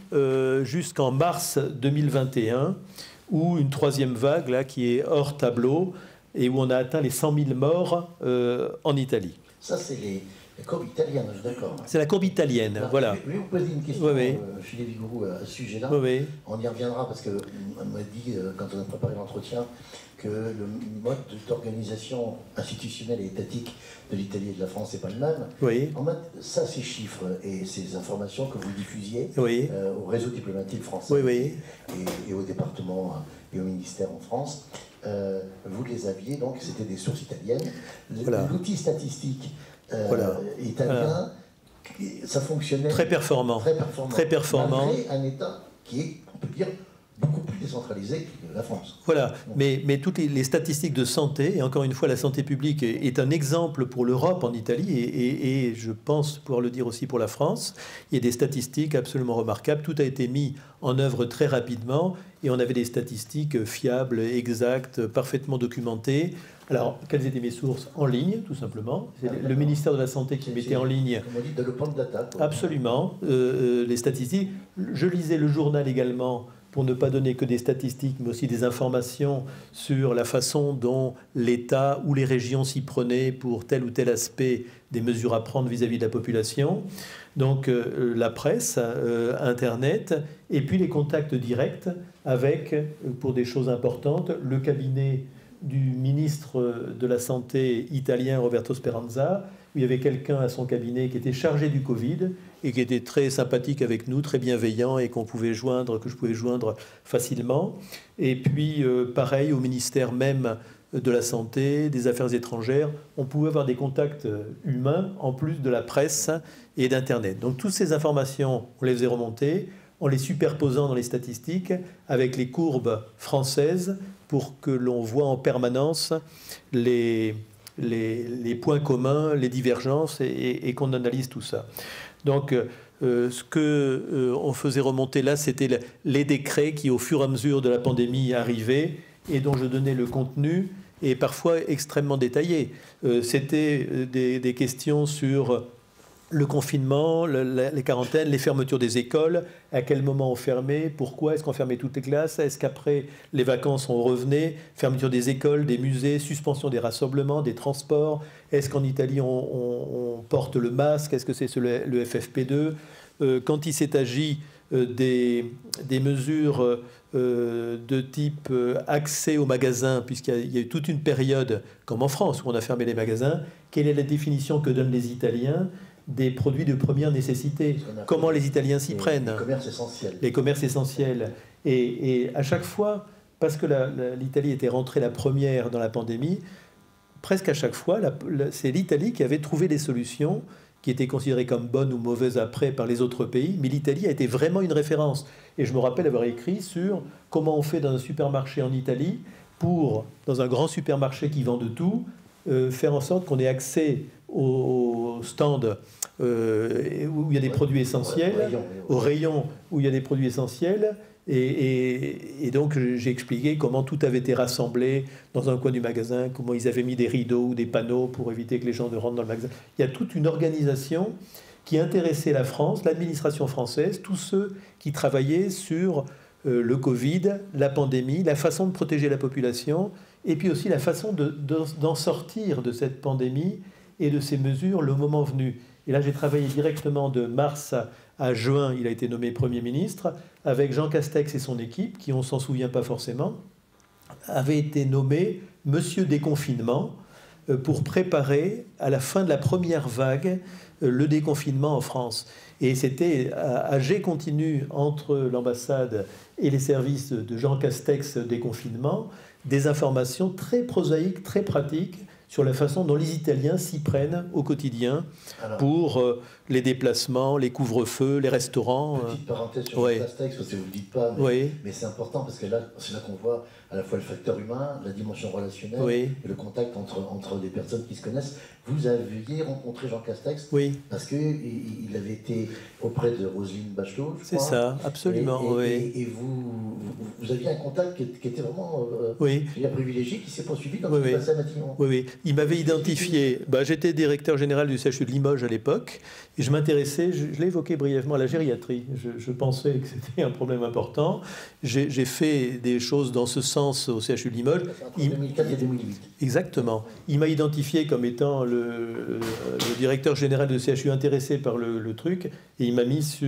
jusqu'en mars 2021, où une troisième vague là, qui est hors tableau et où on a atteint les 100 000 morts en Italie. Ça, c'est la courbe italienne, je suis d'accord. C'est la courbe italienne, Alors, voilà. Je vais vous poser une question, Philippe Vigouroux, à ce sujet-là. Oui. On y reviendra parce qu'on m'a dit, quand on a préparé l'entretien, que le mode d'organisation institutionnelle et étatique de l'Italie et de la France n'est pas le même. Oui. Ça, ces chiffres et ces informations que vous diffusiez au réseau diplomatique français et au département et au ministère en France, vous les aviez, donc c'était des sources italiennes. L'outil statistique italien, ça fonctionnait très performant. Malgré un État qui est, on peut dire, beaucoup plus décentralisé que la France. Voilà, mais toutes les statistiques de santé, et encore une fois, la santé publique est un exemple pour l'Europe en Italie, et je pense pouvoir le dire aussi pour la France. Il y a des statistiques absolument remarquables. Tout a été mis en œuvre très rapidement, et on avait des statistiques fiables, exactes, parfaitement documentées. Alors, quelles étaient mes sources? En ligne, tout simplement. C'est le ministère de la Santé qui mettait en ligne. Comme on dit, de l'open data. Absolument. Les statistiques. Je lisais le journal également pour ne pas donner que des statistiques, mais aussi des informations sur la façon dont l'État ou les régions s'y prenaient pour tel ou tel aspect des mesures à prendre vis-à-vis de la population. Donc la presse, Internet, et puis les contacts directs avec, pour des choses importantes, le cabinet du ministre de la Santé italien Roberto Speranza, où il y avait quelqu'un à son cabinet qui était chargé du Covid et qui était très sympathique avec nous, très bienveillant et que je pouvais joindre facilement. Et puis, pareil, au ministère même de la Santé, des Affaires étrangères, on pouvait avoir des contacts humains en plus de la presse et d'Internet. Donc, toutes ces informations, on les faisait remonter en les superposant dans les statistiques avec les courbes françaises pour que l'on voit en permanence les points communs, les divergences et qu'on analyse tout ça. Donc, ce qu'on faisait remonter là, c'était les décrets qui, au fur et à mesure de la pandémie, arrivaient et dont je donnais le contenu, et parfois extrêmement détaillé. C'était des questions sur le confinement, les quarantaines, les fermetures des écoles, à quel moment on fermait, pourquoi est-ce qu'on fermait toutes les classes, est-ce qu'après les vacances on revenait, fermeture des écoles, des musées, suspension des rassemblements, des transports, est-ce qu'en Italie on porte le masque, est-ce que c'est le FFP2, quand il s'est agi des mesures de type accès aux magasins, puisqu'il y a eu toute une période, comme en France, où on a fermé les magasins, quelle est la définition que donnent les Italiens des produits de première nécessité? Comment les Italiens s'y prennent? Les commerces essentiels. Les commerces essentiels. Et à chaque fois, parce que l'Italie était rentrée la première dans la pandémie, presque à chaque fois, c'est l'Italie qui avait trouvé des solutions qui étaient considérées comme bonnes ou mauvaises après par les autres pays, mais l'Italie a été vraiment une référence. Et je me rappelle avoir écrit sur comment on fait dans un supermarché en Italie pour, dans un grand supermarché qui vend de tout, faire en sorte qu'on ait accès aux stands où il y a des produits essentiels, aux rayons où il y a des produits essentiels. Et donc j'ai expliqué comment tout avait été rassemblé dans un coin du magasin, comment ils avaient mis des rideaux ou des panneaux pour éviter que les gens ne rentrent dans le magasin. Il y a toute une organisation qui intéressait la France, l'administration française, tous ceux qui travaillaient sur le Covid, la pandémie, la façon de protéger la population, et puis aussi la façon d'en sortir de cette pandémie et de ces mesures le moment venu. Et là, j'ai travaillé directement de mars à juin, il a été nommé Premier ministre, avec Jean Castex et son équipe, qui, on ne s'en souvient pas forcément, avait été nommé Monsieur Déconfinement pour préparer, à la fin de la première vague, le déconfinement en France. Et c'était à jet continu entre l'ambassade et les services de Jean Castex déconfinement, des informations très prosaïques, très pratiques, sur la façon dont les Italiens s'y prennent au quotidien pour les déplacements, les couvre-feux, les restaurants. Petite parenthèse sur le Castex, parce que vous ne le dites pas, mais c'est important parce que là, c'est là qu'on voit à la fois le facteur humain, la dimension relationnelle et le contact entre des personnes qui se connaissent. Vous aviez rencontré Jean Castex parce qu'il avait été auprès de Roselyne Bachelot, je crois. C'est ça, absolument. Et vous aviez un contact qui était vraiment privilégié, qui s'est poursuivi quand il passait à Matignon. Oui. Il m'avait identifié. J'étais directeur général du CHU de Limoges à l'époque et je m'intéressais, je l'ai évoqué brièvement, à la gériatrie. Je pensais que c'était un problème important. J'ai fait des choses dans ce sens au CHU de Limoges. Entre 2004 et 2008. Exactement. Il m'a identifié comme étant le directeur général du CHU intéressé par le truc et il m'a mis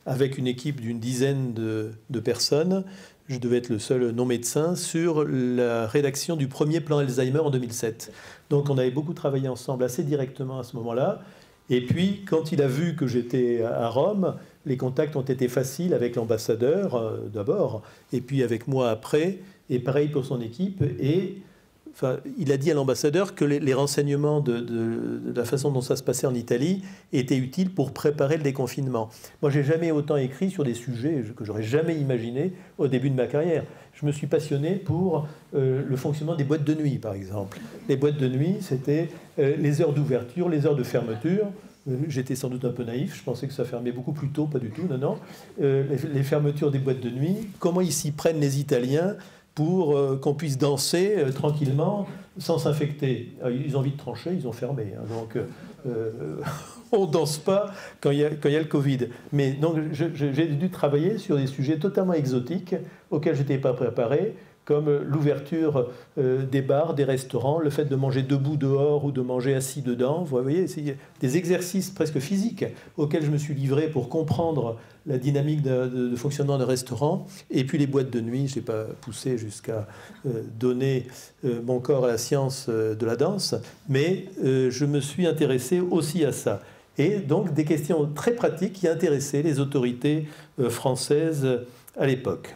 avec une équipe d'une dizaine de personnes, je devais être le seul non-médecin, sur la rédaction du premier plan Alzheimer en 2007. Donc on avait beaucoup travaillé ensemble assez directement à ce moment-là. Et puis, quand il a vu que j'étais à Rome, les contacts ont été faciles avec l'ambassadeur d'abord, et puis avec moi après, et pareil pour son équipe. Et il a dit à l'ambassadeur que les renseignements de la façon dont ça se passait en Italie étaient utiles pour préparer le déconfinement. Moi, j'ai jamais autant écrit sur des sujets que j'aurais jamais imaginé au début de ma carrière. Je me suis passionné pour le fonctionnement des boîtes de nuit, par exemple. Les boîtes de nuit, c'était les heures d'ouverture, les heures de fermeture. J'étais sans doute un peu naïf, je pensais que ça fermait beaucoup plus tôt, pas du tout, non. Les fermetures des boîtes de nuit, comment ils s'y prennent les Italiens pour qu'on puisse danser tranquillement sans s'infecter. Ils ont envie de trancher, ils ont fermé. Donc, on ne danse pas quand il y a le Covid. Mais donc, j'ai dû travailler sur des sujets totalement exotiques auxquels je n'étais pas préparé, comme l'ouverture des bars, des restaurants, le fait de manger debout dehors ou de manger assis dedans. Vous voyez, c'est des exercices presque physiques auxquels je me suis livré pour comprendre la dynamique de fonctionnement d'un restaurant. Et puis les boîtes de nuit, je n'ai pas poussé jusqu'à donner mon corps à la science de la danse, mais je me suis intéressé aussi à ça. Et donc des questions très pratiques qui intéressaient les autorités françaises à l'époque.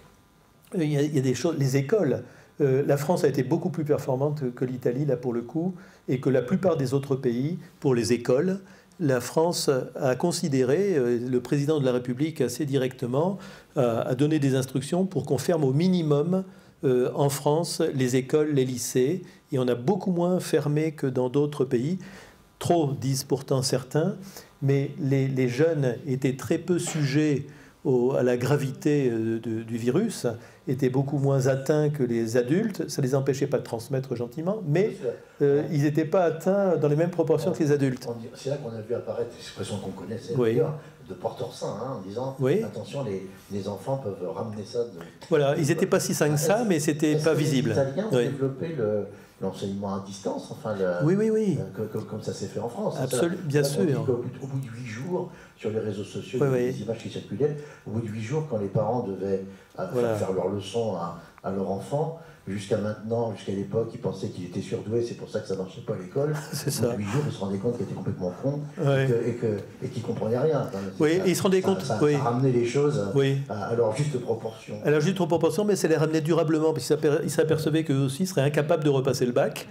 Il y a des choses, les écoles. La France a été beaucoup plus performante que l'Italie, là, pour le coup, et que la plupart des autres pays, pour les écoles. La France a considéré, le président de la République assez directement, a donné des instructions pour qu'on ferme au minimum en France les écoles, les lycées, et on a beaucoup moins fermé que dans d'autres pays. Trop, disent pourtant certains, mais les jeunes étaient très peu sujets à la gravité du virus, étaient beaucoup moins atteints que les adultes. Ça ne les empêchait pas de transmettre gentiment, mais ils n'étaient pas atteints dans les mêmes proportions que les adultes. C'est là qu'on a vu apparaître l'expression qu'on connaissait, oui, de porteur sain, hein, en disant oui, attention, les enfants peuvent ramener ça. Voilà, ils n'étaient pas si sains que ça, mais c'était pas visible. Les Italiens ont oui, développé l'enseignement à distance, enfin, oui, oui, oui, comme ça s'est fait en France. absolument, bien sûr. Au bout de 8 jours, sur les réseaux sociaux, oui, il y a oui, des images qui circulaient, au bout de 8 jours, quand les parents devaient voilà, faire leurs leçons à leur enfant, jusqu'à maintenant, jusqu'à l'époque, ils pensaient qu'il était surdoué, c'est pour ça que ça ne marchait pas à l'école. c'est Au bout ça. de 8 jours, ils se rendaient compte qu'il était complètement con Ouais. et qu'il ne comprenait rien. Enfin, Oui, et ils se rendaient compte. Ça Oui, a ramené les choses oui. à leur juste proportion. Alors, juste en proportion, mais ça les ramenait durablement, parce qu'ils s'apercevaient qu'eux aussi seraient incapables de repasser le bac,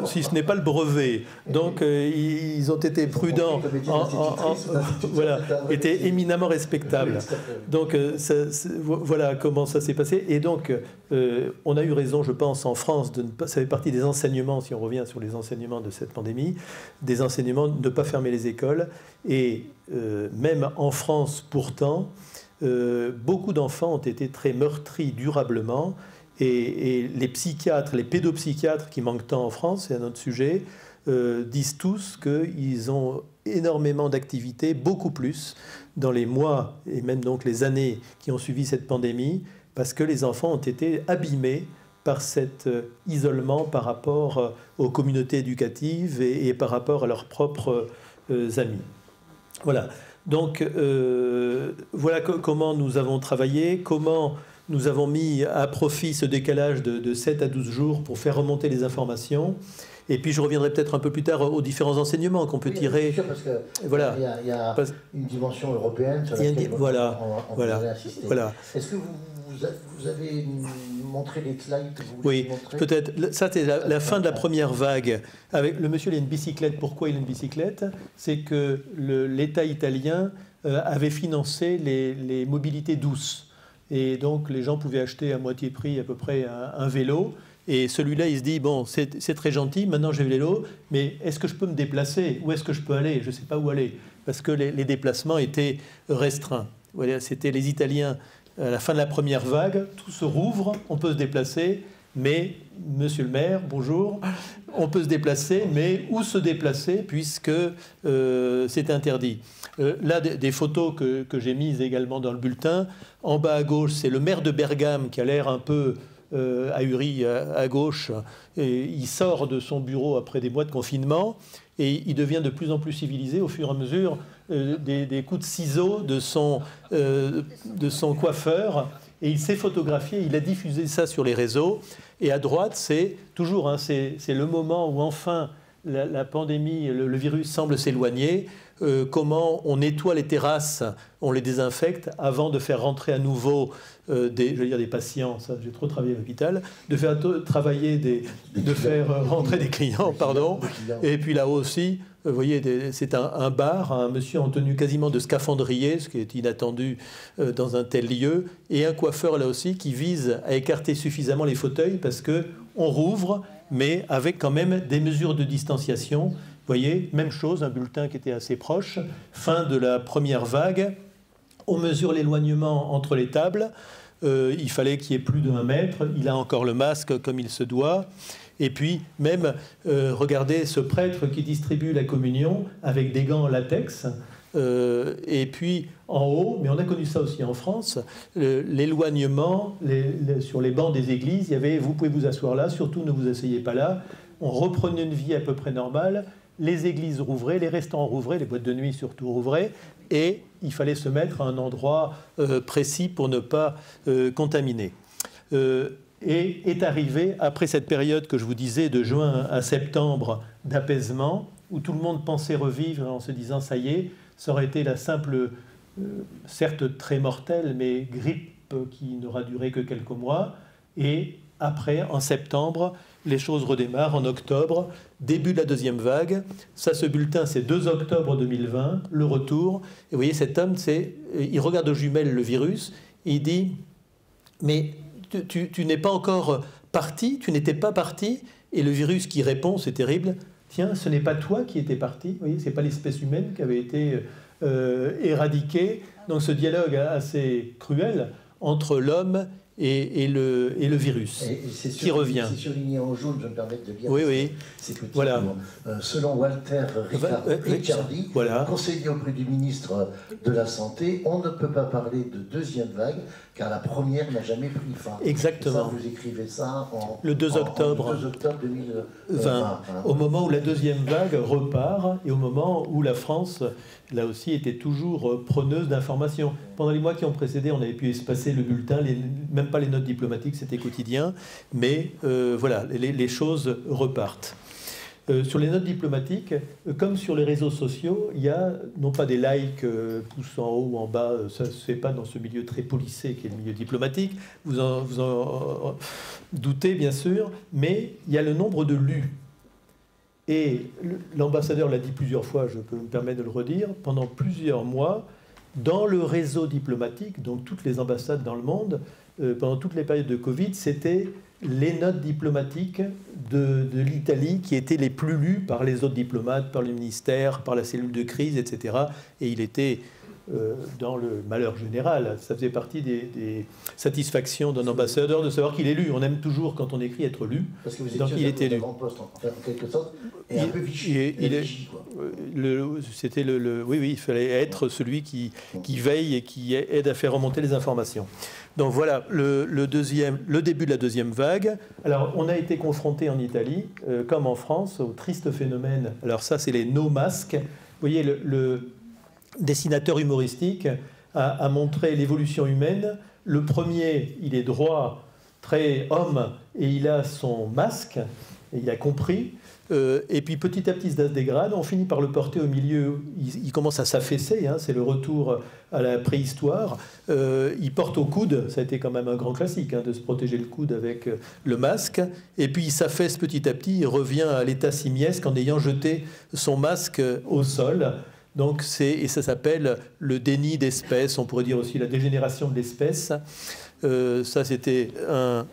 si ce n'est pas le brevet. Donc, ils ont été prudents, voilà, étaient éminemment respectables. Donc, voilà comment ça s'est passé. Et donc, on a eu raison, je pense, en France, ça fait partie des enseignements, si on revient sur les enseignements de cette pandémie, des enseignements de ne pas fermer les écoles. Et même en France, pourtant, beaucoup d'enfants ont été très meurtris durablement. Et les psychiatres, les pédopsychiatres qui manquent tant en France, c'est un autre sujet, disent tous qu'ils ont énormément d'activités, beaucoup plus, dans les mois et même donc les années qui ont suivi cette pandémie, parce que les enfants ont été abîmés par cet isolement par rapport aux communautés éducatives et par rapport à leurs propres amis. Voilà. Donc, voilà comment nous avons travaillé, comment nous avons mis à profit ce décalage de 7 à 12 jours pour faire remonter les informations. Et puis, je reviendrai peut-être un peu plus tard aux différents enseignements qu'on peut tirer. Bien sûr, parce que voilà. Il y a une dimension européenne sur laquelle voilà. on voilà. pourrait insister. Voilà. Est-ce que vous avez montré les slides que vous oui, peut-être. Ça, c'est la fin de la première vague. Avec le monsieur, il a une bicyclette. Pourquoi il a une bicyclette? C'est que l'État italien avait financé les mobilités douces. Et donc, les gens pouvaient acheter à moitié prix à peu près un vélo. Et celui-là, il se dit, bon, c'est très gentil, maintenant j'ai le vélo, mais est-ce que je peux me déplacer? Où est-ce que je peux aller? Je ne sais pas où aller. Parce que les déplacements étaient restreints. Voilà, c'était les Italiens, à la fin de la première vague, tout se rouvre, on peut se déplacer, mais, monsieur le maire, bonjour, on peut se déplacer, mais où se déplacer, puisque c'est interdit. Là, des photos que j'ai mises également dans le bulletin. En bas à gauche, c'est le maire de Bergame qui a l'air un peu ahuri à gauche. Et il sort de son bureau après des mois de confinement et il devient de plus en plus civilisé au fur et à mesure des coups de ciseaux de son coiffeur. Et il s'est photographié, il a diffusé ça sur les réseaux. Et à droite, c'est toujours, hein, c'est le moment où enfin la pandémie, le virus semble s'éloigner. Comment on nettoie les terrasses, on les désinfecte avant de faire rentrer à nouveau des patients, ça j'ai trop travaillé à l'hôpital, de faire rentrer des clients, pardon. Et puis là aussi, vous voyez, c'est un bar, un monsieur en tenue quasiment de scaphandrier, ce qui est inattendu dans un tel lieu, et un coiffeur là aussi qui vise à écarter suffisamment les fauteuils parce que on rouvre, mais avec quand même des mesures de distanciation. Vous voyez, même chose, un bulletin qui était assez proche, fin de la première vague. On mesure l'éloignement entre les tables. Il fallait qu'il y ait plus d'1 mètre. Il a encore le masque comme il se doit. Et puis, même, regardez ce prêtre qui distribue la communion avec des gants en latex. Et puis, en haut, mais on a connu ça aussi en France, l'éloignement sur les bancs des églises. Il y avait, vous pouvez vous asseoir là, surtout ne vous asseyez pas là. On reprenait une vie à peu près normale. Les églises rouvraient, les restaurants rouvraient, les boîtes de nuit surtout rouvraient, et il fallait se mettre à un endroit précis pour ne pas contaminer. Et est arrivé, après cette période que je vous disais, de juin à septembre, d'apaisement, où tout le monde pensait revivre en se disant « ça y est », ça aurait été la simple, certes très mortelle, mais grippe qui n'aura duré que quelques mois, et après, en septembre, les choses redémarrent. En octobre, début de la deuxième vague. Ça, ce bulletin, c'est 2 octobre 2020, le retour. Et vous voyez, cet homme, il regarde aux jumelles le virus, et il dit « Mais tu n'es pas encore parti, tu n'étais pas parti, et le virus qui répond, c'est terrible, tiens, ce n'est pas toi qui étais parti, vous voyez, ce n'est pas l'espèce humaine qui avait été éradiquée. Donc ce dialogue assez cruel entre l'homme et le virus qui revient. C'est surligné en jaune, je me permets de lire. Oui, oui. C'est petit. Voilà. Selon Walter Riccardi, voilà. conseiller auprès du ministre de la Santé, on ne peut pas parler de deuxième vague car la première n'a jamais pris fin. Exactement. Et ça, vous écrivez ça le 2 octobre, le 2 octobre 2020. Hein. Au moment où la deuxième vague repart et au moment où la France, là aussi, était toujours preneuse d'informations. Pendant les mois qui ont précédé, on avait pu espacer le bulletin, même pas les notes diplomatiques, c'était quotidien, mais voilà, les choses repartent. Sur les notes diplomatiques, comme sur les réseaux sociaux, il y a non pas des likes pouces en haut ou en bas, ça ne se fait pas dans ce milieu très policé qui est le milieu diplomatique, vous en doutez bien sûr, mais il y a le nombre de lus. Et l'ambassadeur l'a dit plusieurs fois, je peux me permettre de le redire, pendant plusieurs mois, dans le réseau diplomatique, donc toutes les ambassades dans le monde, pendant toutes les périodes de Covid, c'était les notes diplomatiques de l'Italie qui étaient les plus lues par les autres diplomates, par le ministère, par la cellule de crise, etc. Et il était dans le malheur général. Ça faisait partie des satisfactions d'un ambassadeur de savoir qu'il est lu. On aime toujours, quand on écrit, être lu. Parce que vous donc il était lu. Poste, en quelque sorte, et un peu Vichy. C'était oui, il fallait être celui qui veille et qui aide à faire remonter les informations. Donc voilà le début de la deuxième vague. Alors on a été confronté en Italie, comme en France, au triste phénomène. Alors ça, c'est les no-masques. Vous voyez, le dessinateur humoristique a montré l'évolution humaine. Le premier, il est droit, très homme, et il a son masque, et il a compris. Et puis petit à petit, ça se dégrade. On finit par le porter au milieu. Il commence à s'affaisser. Hein, c'est le retour à la préhistoire. Il porte au coude. Ça a été quand même un grand classique, hein, de se protéger le coude avec le masque. Et puis il s'affaisse petit à petit. Il revient à l'état simiesque en ayant jeté son masque au sol. Donc et ça s'appelle le déni d'espèce. On pourrait dire aussi la dégénération de l'espèce. Ça, c'était un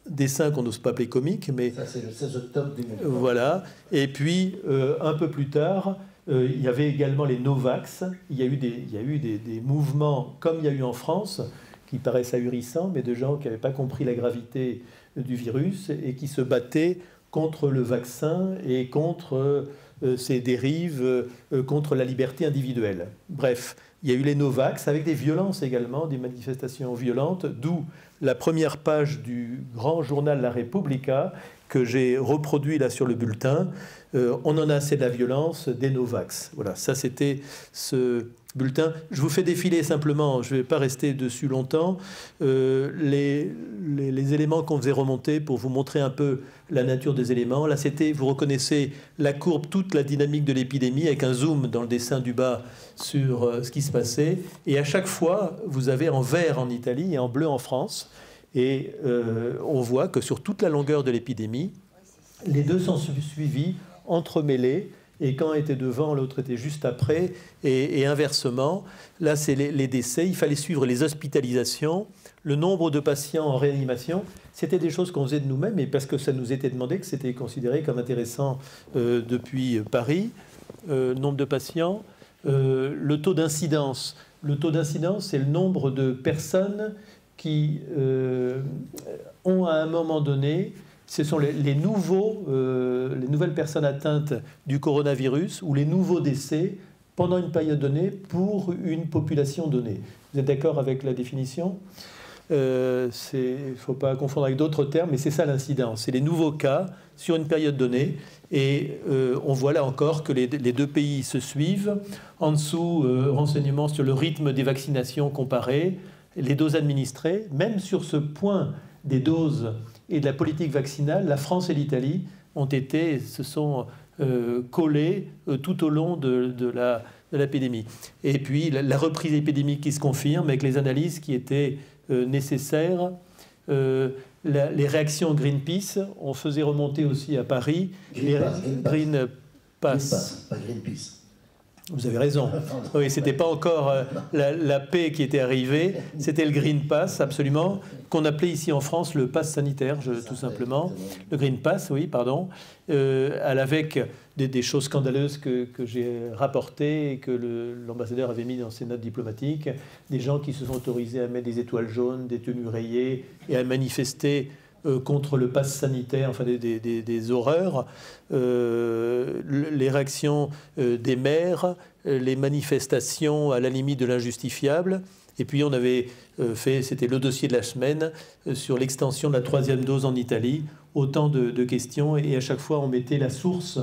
dessin qu'on n'ose pas appeler comique, mais ça c'est le 16 octobre 2020. Voilà. Et puis un peu plus tard, il y avait également les Novax. Il y a eu des mouvements, comme il y a eu en France, qui paraissent ahurissants, mais de gens qui n'avaient pas compris la gravité du virus et qui se battaient contre le vaccin et contre ses dérives, contre la liberté individuelle. Bref, il y a eu les Novax avec des violences également, des manifestations violentes, d'où la première page du grand journal La Repubblica que j'ai reproduit là sur le bulletin. On en a assez de la violence, des Novax. Voilà, ça c'était ce bulletin. Je vous fais défiler simplement, je ne vais pas rester dessus longtemps, les éléments qu'on faisait remonter pour vous montrer un peu la nature des éléments. Là, c'était, vous reconnaissez la courbe, toute la dynamique de l'épidémie, avec un zoom dans le dessin du bas sur ce qui se passait. Et à chaque fois, vous avez en vert en Italie et en bleu en France. Et on voit que sur toute la longueur de l'épidémie, les deux sont suivis, entremêlés. Et quand un était devant, l'autre était juste après, et inversement. Là, c'est les décès. Il fallait suivre les hospitalisations, le nombre de patients en réanimation. C'était des choses qu'on faisait de nous-mêmes, et parce que ça nous était demandé, que c'était considéré comme intéressant depuis Paris. Nombre de patients, le taux d'incidence. Le taux d'incidence, c'est le nombre de personnes qui ont à un moment donné... Ce sont les nouvelles personnes atteintes du coronavirus ou les nouveaux décès pendant une période donnée pour une population donnée. Vous êtes d'accord avec la définition ? Il ne faut pas confondre avec d'autres termes, mais c'est ça l'incidence. C'est les nouveaux cas sur une période donnée. Et on voit là encore que les deux pays se suivent. En dessous, renseignements sur le rythme des vaccinations comparées, les doses administrées. Même sur ce point des doses et de la politique vaccinale, la France et l'Italie se sont collés tout au long de l'épidémie. Et puis la reprise épidémique qui se confirme avec les analyses qui étaient nécessaires. Les réactions Greenpeace, on faisait remonter aussi à Paris. Greenpeace. Greenpeace. Pas Greenpeace. Vous avez raison. Oui, c'était pas encore la paix qui était arrivée, c'était le Green Pass, absolument, qu'on appelait ici en France le pass sanitaire, tout simplement. Le Green Pass, oui, pardon, avec des choses scandaleuses que j'ai rapportées et que l'ambassadeur avait mis dans ses notes diplomatiques, des gens qui se sont autorisés à mettre des étoiles jaunes, des tenues rayées et à manifester contre le pass sanitaire, enfin des horreurs, les réactions des maires, les manifestations à la limite de l'injustifiable. Et puis on avait fait, c'était le dossier de la semaine, sur l'extension de la 3e dose en Italie. Autant de questions, et à chaque fois on mettait la source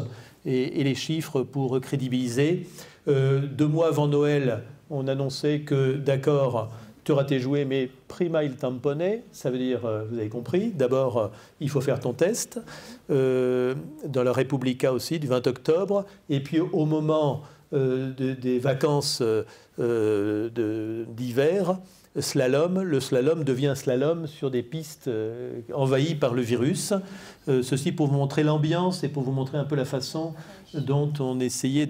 et les chiffres pour crédibiliser. 2 mois avant Noël, on annonçait que d'accord, tu auras tes jouets, mais prima il tampone, ça veut dire, vous avez compris, d'abord il faut faire ton test, dans la Repubblica aussi, du 20 octobre, et puis au moment des vacances d'hiver, le slalom devient slalom sur des pistes envahies par le virus. Ceci pour vous montrer l'ambiance et pour vous montrer un peu la façon dont on essayait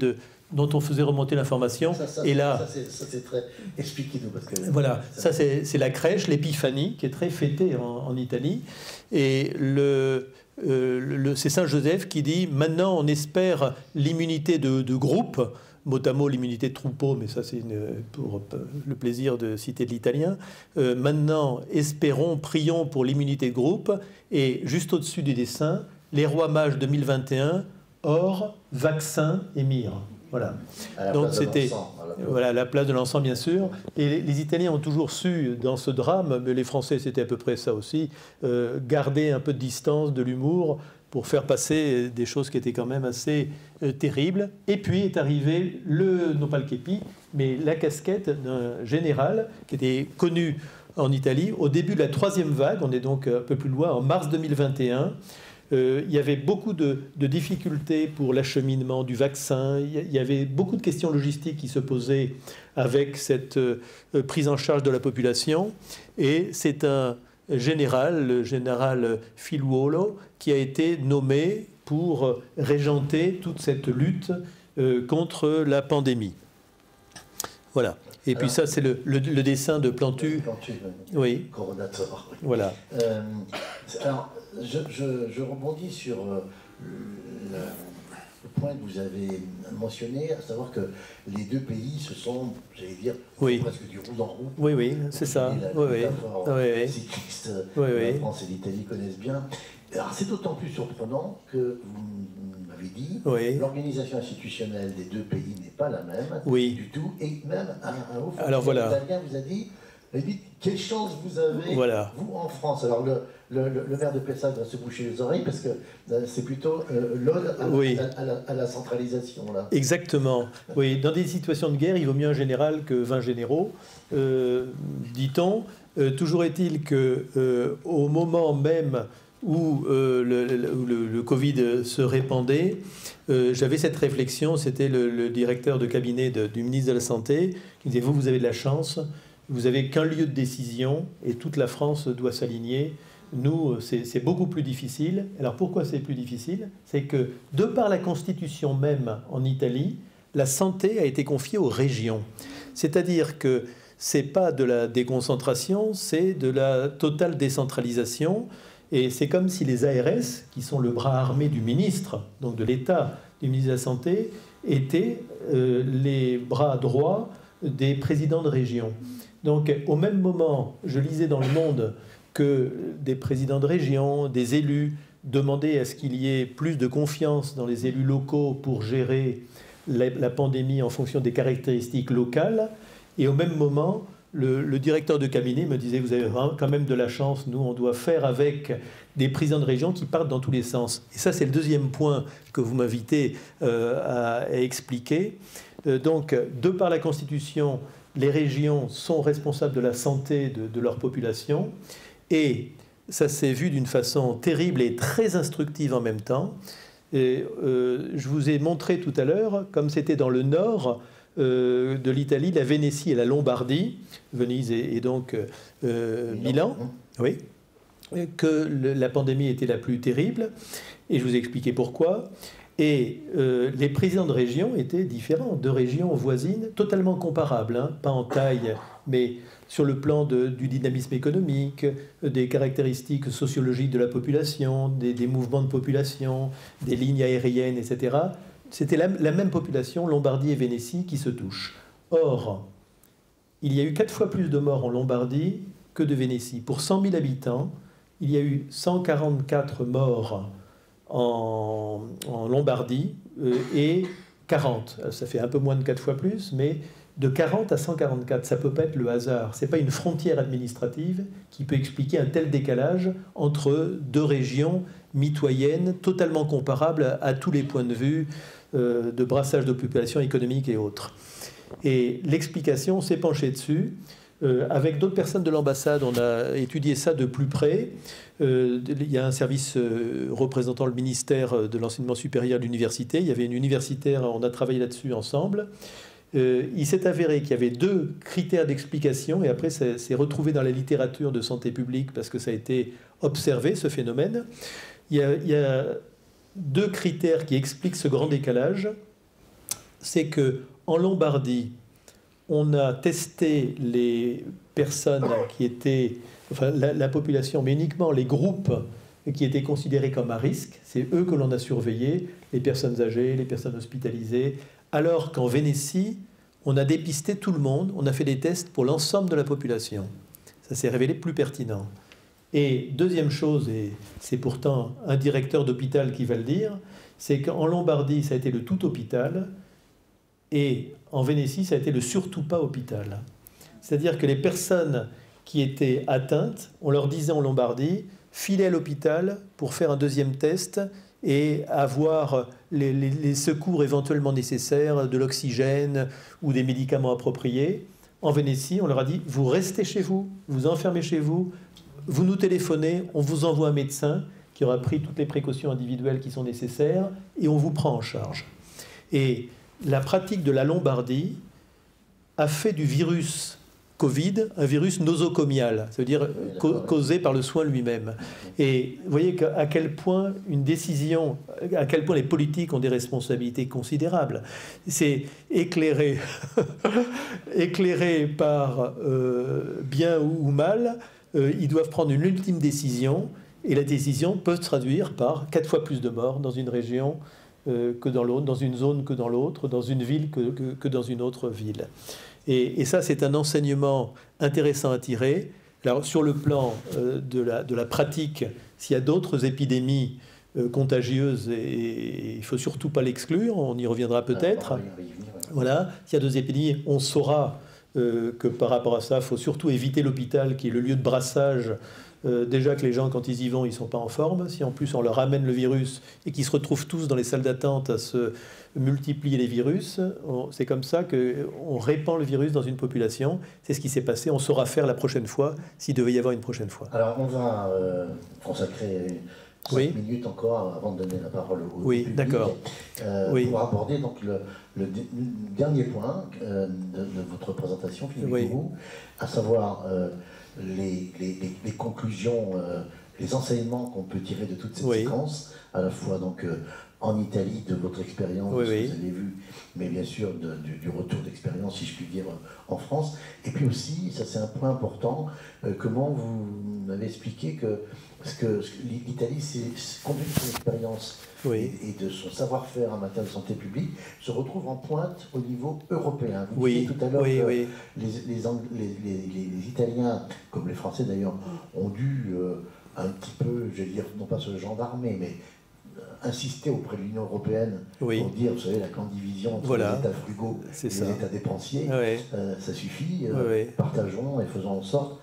dont on faisait remonter l'information. Et là, ça c'est très... Expliquez-nous. Parce que... Voilà, ça c'est la crèche, l'Épiphanie, qui est très fêtée en Italie. Et c'est Saint Joseph qui dit, maintenant on espère l'immunité de groupe, mot à mot l'immunité de troupeau, mais ça c'est pour le plaisir de citer de l'italien. Maintenant, espérons, prions pour l'immunité de groupe. Et juste au-dessus du dessin, les rois mages 2021, or, vaccin et myrrhe. Voilà. Donc c'était la place de l'encens, bien sûr. Et les Italiens ont toujours su, dans ce drame, mais les Français c'était à peu près ça aussi, garder un peu de distance, de l'humour, pour faire passer des choses qui étaient quand même assez terribles. Et puis est arrivé non pas le képi, mais la casquette d'un général qui était connu en Italie au début de la 3e vague. On est donc un peu plus loin, en mars 2021. Il y avait beaucoup de difficultés pour l'acheminement du vaccin. Il y avait beaucoup de questions logistiques qui se posaient avec cette prise en charge de la population. Et c'est un général, le général Figliuolo, qui a été nommé pour régenter toute cette lutte contre la pandémie. Voilà. Et puis ça, c'est le dessin de Plantu. Oui. Coronator. Voilà. Alors, je rebondis sur le point que vous avez mentionné, à savoir que les 2 pays se sont, j'allais dire, presque du roue en roue. Oui, oui, c'est ça. Les cyclistes, la France et l'Italie connaissent bien. Alors, c'est d'autant plus surprenant que vous m'avez dit, l'organisation institutionnelle des 2 pays n'est pas la même du tout, et même un haut fonctionnaire italien vous a dit, quelle chance vous avez, vous, en France. Alors, le maire de Pessac va se boucher les oreilles parce que c'est plutôt l'ode à la centralisation. Là. Exactement. Oui, dans des situations de guerre, il vaut mieux un général que 20 généraux, dit-on. Toujours est-il qu'au moment même où le Covid se répandait, j'avais cette réflexion, c'était le directeur de cabinet du ministre de la Santé qui disait, vous avez de la chance, vous n'avez qu'un lieu de décision et toute la France doit s'aligner. Nous, c'est beaucoup plus difficile. Alors pourquoi c'est plus difficile? C'est que, de par la Constitution même en Italie, la santé a été confiée aux régions. C'est-à-dire que ce n'est pas de la déconcentration, c'est de la totale décentralisation. Et c'est comme si les ARS, qui sont le bras armé du ministre, donc de l'État, du ministre de la Santé, étaient les bras droits des présidents de région. Donc, au même moment, je lisais dans Le Monde que des présidents de région, des élus, demandaient à ce qu'il y ait plus de confiance dans les élus locaux pour gérer la pandémie en fonction des caractéristiques locales. Et au même moment, le directeur de cabinet me disait, vous avez quand même de la chance, nous, on doit faire avec des présidents de région qui partent dans tous les sens. Et ça, c'est le deuxième point que vous m'invitez à expliquer. Donc, de par la Constitution, les régions sont responsables de la santé de leur population. Et ça s'est vu d'une façon terrible et très instructive en même temps. Et, je vous ai montré tout à l'heure, comme c'était dans le nord de l'Italie, la Vénétie et la Lombardie, Venise et donc Milan, que la pandémie était la plus terrible. Et je vous ai expliqué pourquoi. Et les présidents de région étaient différents, de régions voisines, totalement comparables, hein, pas en taille, mais sur le plan du dynamisme économique, des caractéristiques sociologiques de la population, des mouvements de population, des lignes aériennes, etc. C'était la même population, Lombardie et Vénétie, qui se touchent. Or, il y a eu 4 fois plus de morts en Lombardie que de Vénétie. Pour 100 000 habitants, il y a eu 144 morts en Lombardie et 40. Ça fait un peu moins de 4 fois plus, mais de 40 à 144, ça ne peut pas être le hasard. Ce n'est pas une frontière administrative qui peut expliquer un tel décalage entre 2 régions mitoyennes, totalement comparables à tous les points de vue de brassage de population économique et autres. Et l'explication, on s'est penché dessus. Avec d'autres personnes de l'ambassade, on a étudié ça de plus près. Il y a un service représentant le ministère de l'enseignement supérieur de l'université. Il y avait une universitaire, on a travaillé là-dessus ensemble. Il s'est avéré qu'il y avait 2 critères d'explication, et après ça s'est retrouvé dans la littérature de santé publique parce que ça a été observé, ce phénomène. Il y a 2 critères qui expliquent ce grand décalage. C'est qu'en Lombardie, on a testé les personnes qui étaient, enfin la population, mais uniquement les groupes qui étaient considérés comme à risque. C'est eux que l'on a surveillés, les personnes âgées, les personnes hospitalisées. Alors qu'en Vénétie, on a dépisté tout le monde, on a fait des tests pour l'ensemble de la population. Ça s'est révélé plus pertinent. Et deuxième chose, et c'est pourtant un directeur d'hôpital qui va le dire, c'est qu'en Lombardie, ça a été le tout hôpital, et en Vénétie, ça a été le surtout pas hôpital. C'est-à-dire que les personnes qui étaient atteintes, on leur disait en Lombardie, filez à l'hôpital pour faire un deuxième test et avoir les secours éventuellement nécessaires, de l'oxygène ou des médicaments appropriés. En Vénétie, on leur a dit, vous restez chez vous, vous enfermez chez vous, vous nous téléphonez, on vous envoie un médecin qui aura pris toutes les précautions individuelles qui sont nécessaires et on vous prend en charge. Et la pratique de la Lombardie a fait du virus Covid un virus nosocomial, ça veut dire causé par le soin lui-même. Et vous voyez à quel point une décision, à quel point les politiques ont des responsabilités considérables. C'est éclairé, éclairé par bien ou mal, ils doivent prendre une ultime décision, et la décision peut se traduire par 4 fois plus de morts dans une région que dans l'autre, dans une zone que dans l'autre, dans une ville que dans une autre ville. Et ça, c'est un enseignement intéressant à tirer. Alors, sur le plan de la pratique, s'il y a d'autres épidémies contagieuses, et il ne faut surtout pas l'exclure, on y reviendra peut-être. Voilà, s'il y a 2 épidémies, on saura que par rapport à ça, il faut surtout éviter l'hôpital, qui est le lieu de brassage. Déjà que les gens, quand ils y vont, ils ne sont pas en forme. Si en plus on leur ramène le virus et qu'ils se retrouvent tous dans les salles d'attente à se multiplier les virus, c'est comme ça qu'on répand le virus dans une population. C'est ce qui s'est passé. On saura faire la prochaine fois, s'il devait y avoir une prochaine fois. Alors on va consacrer 5 minutes encore avant de donner la parole au public. D'accord. Pour aborder donc le dernier point de votre présentation, Philippe Gourou, à savoir les conclusions, les enseignements qu'on peut tirer de toute cette séquence, à la fois donc en Italie, de votre expérience, de ce que vous avez vu, mais bien sûr du retour d'expérience, si je puis dire, en France. Et puis aussi, ça c'est un point important, comment vous m'avez expliqué que l'Italie, compte tenu de son expérience et de son savoir-faire en matière de santé publique, se retrouve en pointe au niveau européen. Vous disiez tout à l'heure que les Italiens, comme les Français d'ailleurs, ont dû un petit peu, je vais dire, non pas sur le gendarmer, mais insister auprès de l'Union européenne pour dire, vous savez, la grande division entre les États frugaux et les États dépensiers, ça suffit, partageons et faisons en sorte.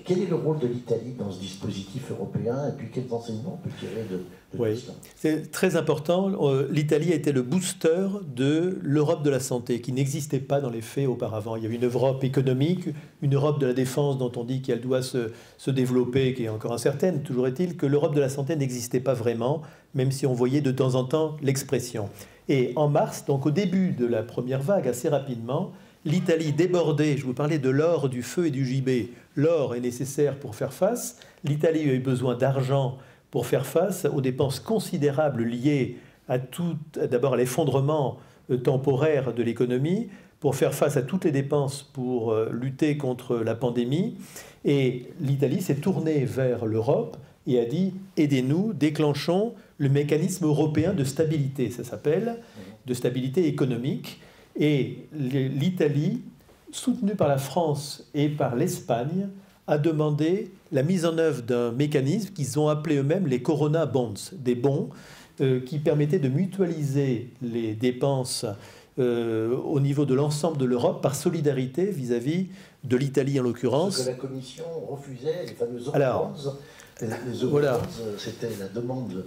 Quel est le rôle de l'Italie dans ce dispositif européen et puis quels enseignements on peut tirer de tout ça? C'est très important. L'Italie a été le booster de l'Europe de la santé qui n'existait pas dans les faits auparavant. Il y avait une Europe économique, une Europe de la défense dont on dit qu'elle doit se développer, qui est encore incertaine. Toujours est-il que l'Europe de la santé n'existait pas vraiment, même si on voyait de temps en temps l'expression. Et en mars, donc au début de la première vague, assez rapidement, l'Italie débordait, je vous parlais de l'or, du feu et du gibet. L'or est nécessaire pour faire face. L'Italie a eu besoin d'argent pour faire face aux dépenses considérables liées d'abord à l'effondrement temporaire de l'économie, pour faire face à toutes les dépenses pour lutter contre la pandémie. Et l'Italie s'est tournée vers l'Europe et a dit « aidez-nous, déclenchons le mécanisme européen de stabilité », ça s'appelle, de stabilité économique. Et l'Italie, soutenue par la France et par l'Espagne, a demandé la mise en œuvre d'un mécanisme qu'ils ont appelé eux-mêmes les Corona Bonds, des bons qui permettaient de mutualiser les dépenses au niveau de l'ensemble de l'Europe par solidarité vis-à-vis de l'Italie en l'occurrence. Ce que la Commission refusait, les fameux Eurobonds. Alors, les Eurobonds, c'était la demande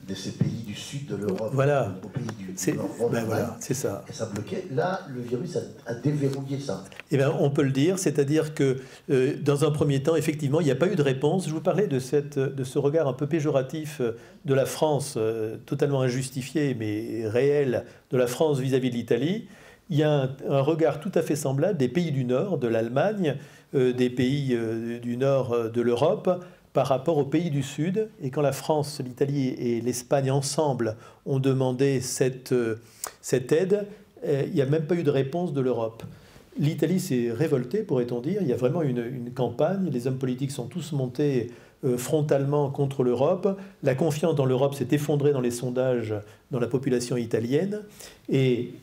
de ces pays du sud de l'Europe, voilà. aux pays du Nord. Voilà, c'est ça. Et ça bloquait. Là, le virus a déverrouillé ça. Eh bien, on peut le dire, c'est-à-dire que dans un premier temps, effectivement, il n'y a pas eu de réponse. Je vous parlais de ce regard un peu péjoratif de la France, totalement injustifié, mais réel, de la France vis-à-vis de l'Italie. Il y a un regard tout à fait semblable des pays du Nord, de l'Allemagne, des pays du Nord de l'Europe, par rapport aux pays du Sud. Et quand la France, l'Italie et l'Espagne ensemble ont demandé cette aide, il n'y a même pas eu de réponse de l'Europe. L'Italie s'est révoltée, pourrait-on dire. Il y a vraiment une campagne. Les hommes politiques sont tous montés frontalement contre l'Europe. La confiance dans l'Europe s'est effondrée dans les sondages dans la population italienne. Et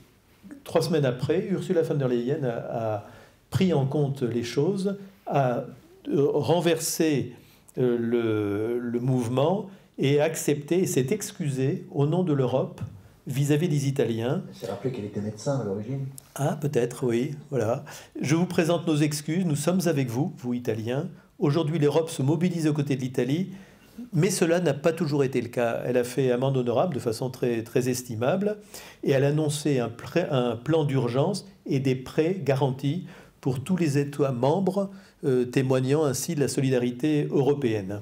3 semaines après, Ursula von der Leyen a pris en compte les choses, a renversé le mouvement et a accepté et s'est excusée au nom de l'Europe vis-à-vis des Italiens. Elle s'est rappelé qu'elle était médecin à l'origine. Ah, peut-être, oui, voilà. Je vous présente nos excuses. Nous sommes avec vous, vous Italiens. Aujourd'hui, l'Europe se mobilise aux côtés de l'Italie, mais cela n'a pas toujours été le cas. Elle a fait amende honorable de façon très, très estimable et elle a annoncé un plan d'urgence et des prêts garantis pour tous les États membres, témoignant ainsi de la solidarité européenne.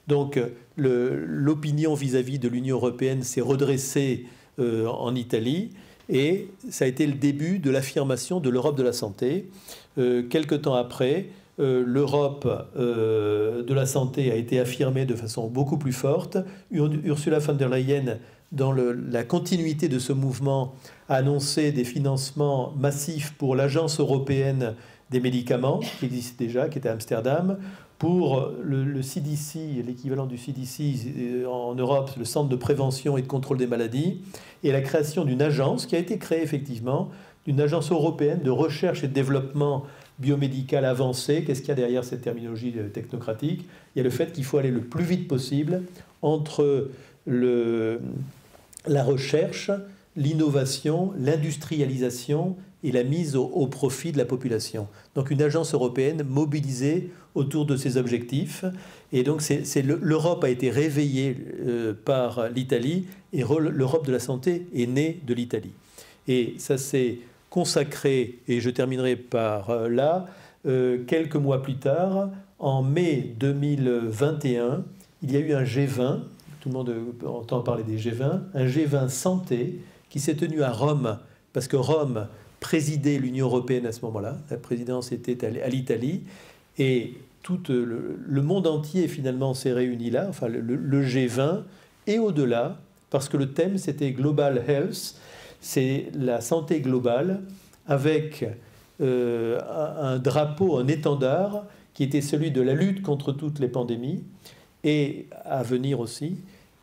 Donc, l'opinion vis-à-vis de l'Union européenne s'est redressée en Italie et ça a été le début de l'affirmation de l'Europe de la santé. Quelque temps après, l'Europe de la santé a été affirmée de façon beaucoup plus forte. Ursula von der Leyen, dans la continuité de ce mouvement, a annoncé des financements massifs pour l'Agence européenne des médicaments, qui existe déjà, qui était à Amsterdam, pour le CDC, l'équivalent du CDC en Europe, le Centre de prévention et de contrôle des maladies, et la création d'une agence qui a été créée effectivement, d'une agence européenne de recherche et de développement biomédical avancé. Qu'est-ce qu'il y a derrière cette terminologie technocratique? Il y a le fait qu'il faut aller le plus vite possible entre la recherche, l'innovation, l'industrialisation et la mise au profit de la population. Donc une agence européenne mobilisée autour de ces objectifs. Et donc l'Europe a été réveillée par l'Italie et l'Europe de la santé est née de l'Italie. Et ça s'est consacré, et je terminerai par là, quelques mois plus tard, en mai 2021, il y a eu un G20, tout le monde entend parler des G20, un G20 santé qui s'est tenu à Rome, parce que Rome présidait l'Union européenne à ce moment-là, la présidence était à l'Italie, et tout le monde entier finalement s'est réuni là, enfin le G20, et au-delà, parce que le thème c'était Global Health, c'est la santé globale, avec un drapeau, un étendard, qui était celui de la lutte contre toutes les pandémies, et à venir aussi,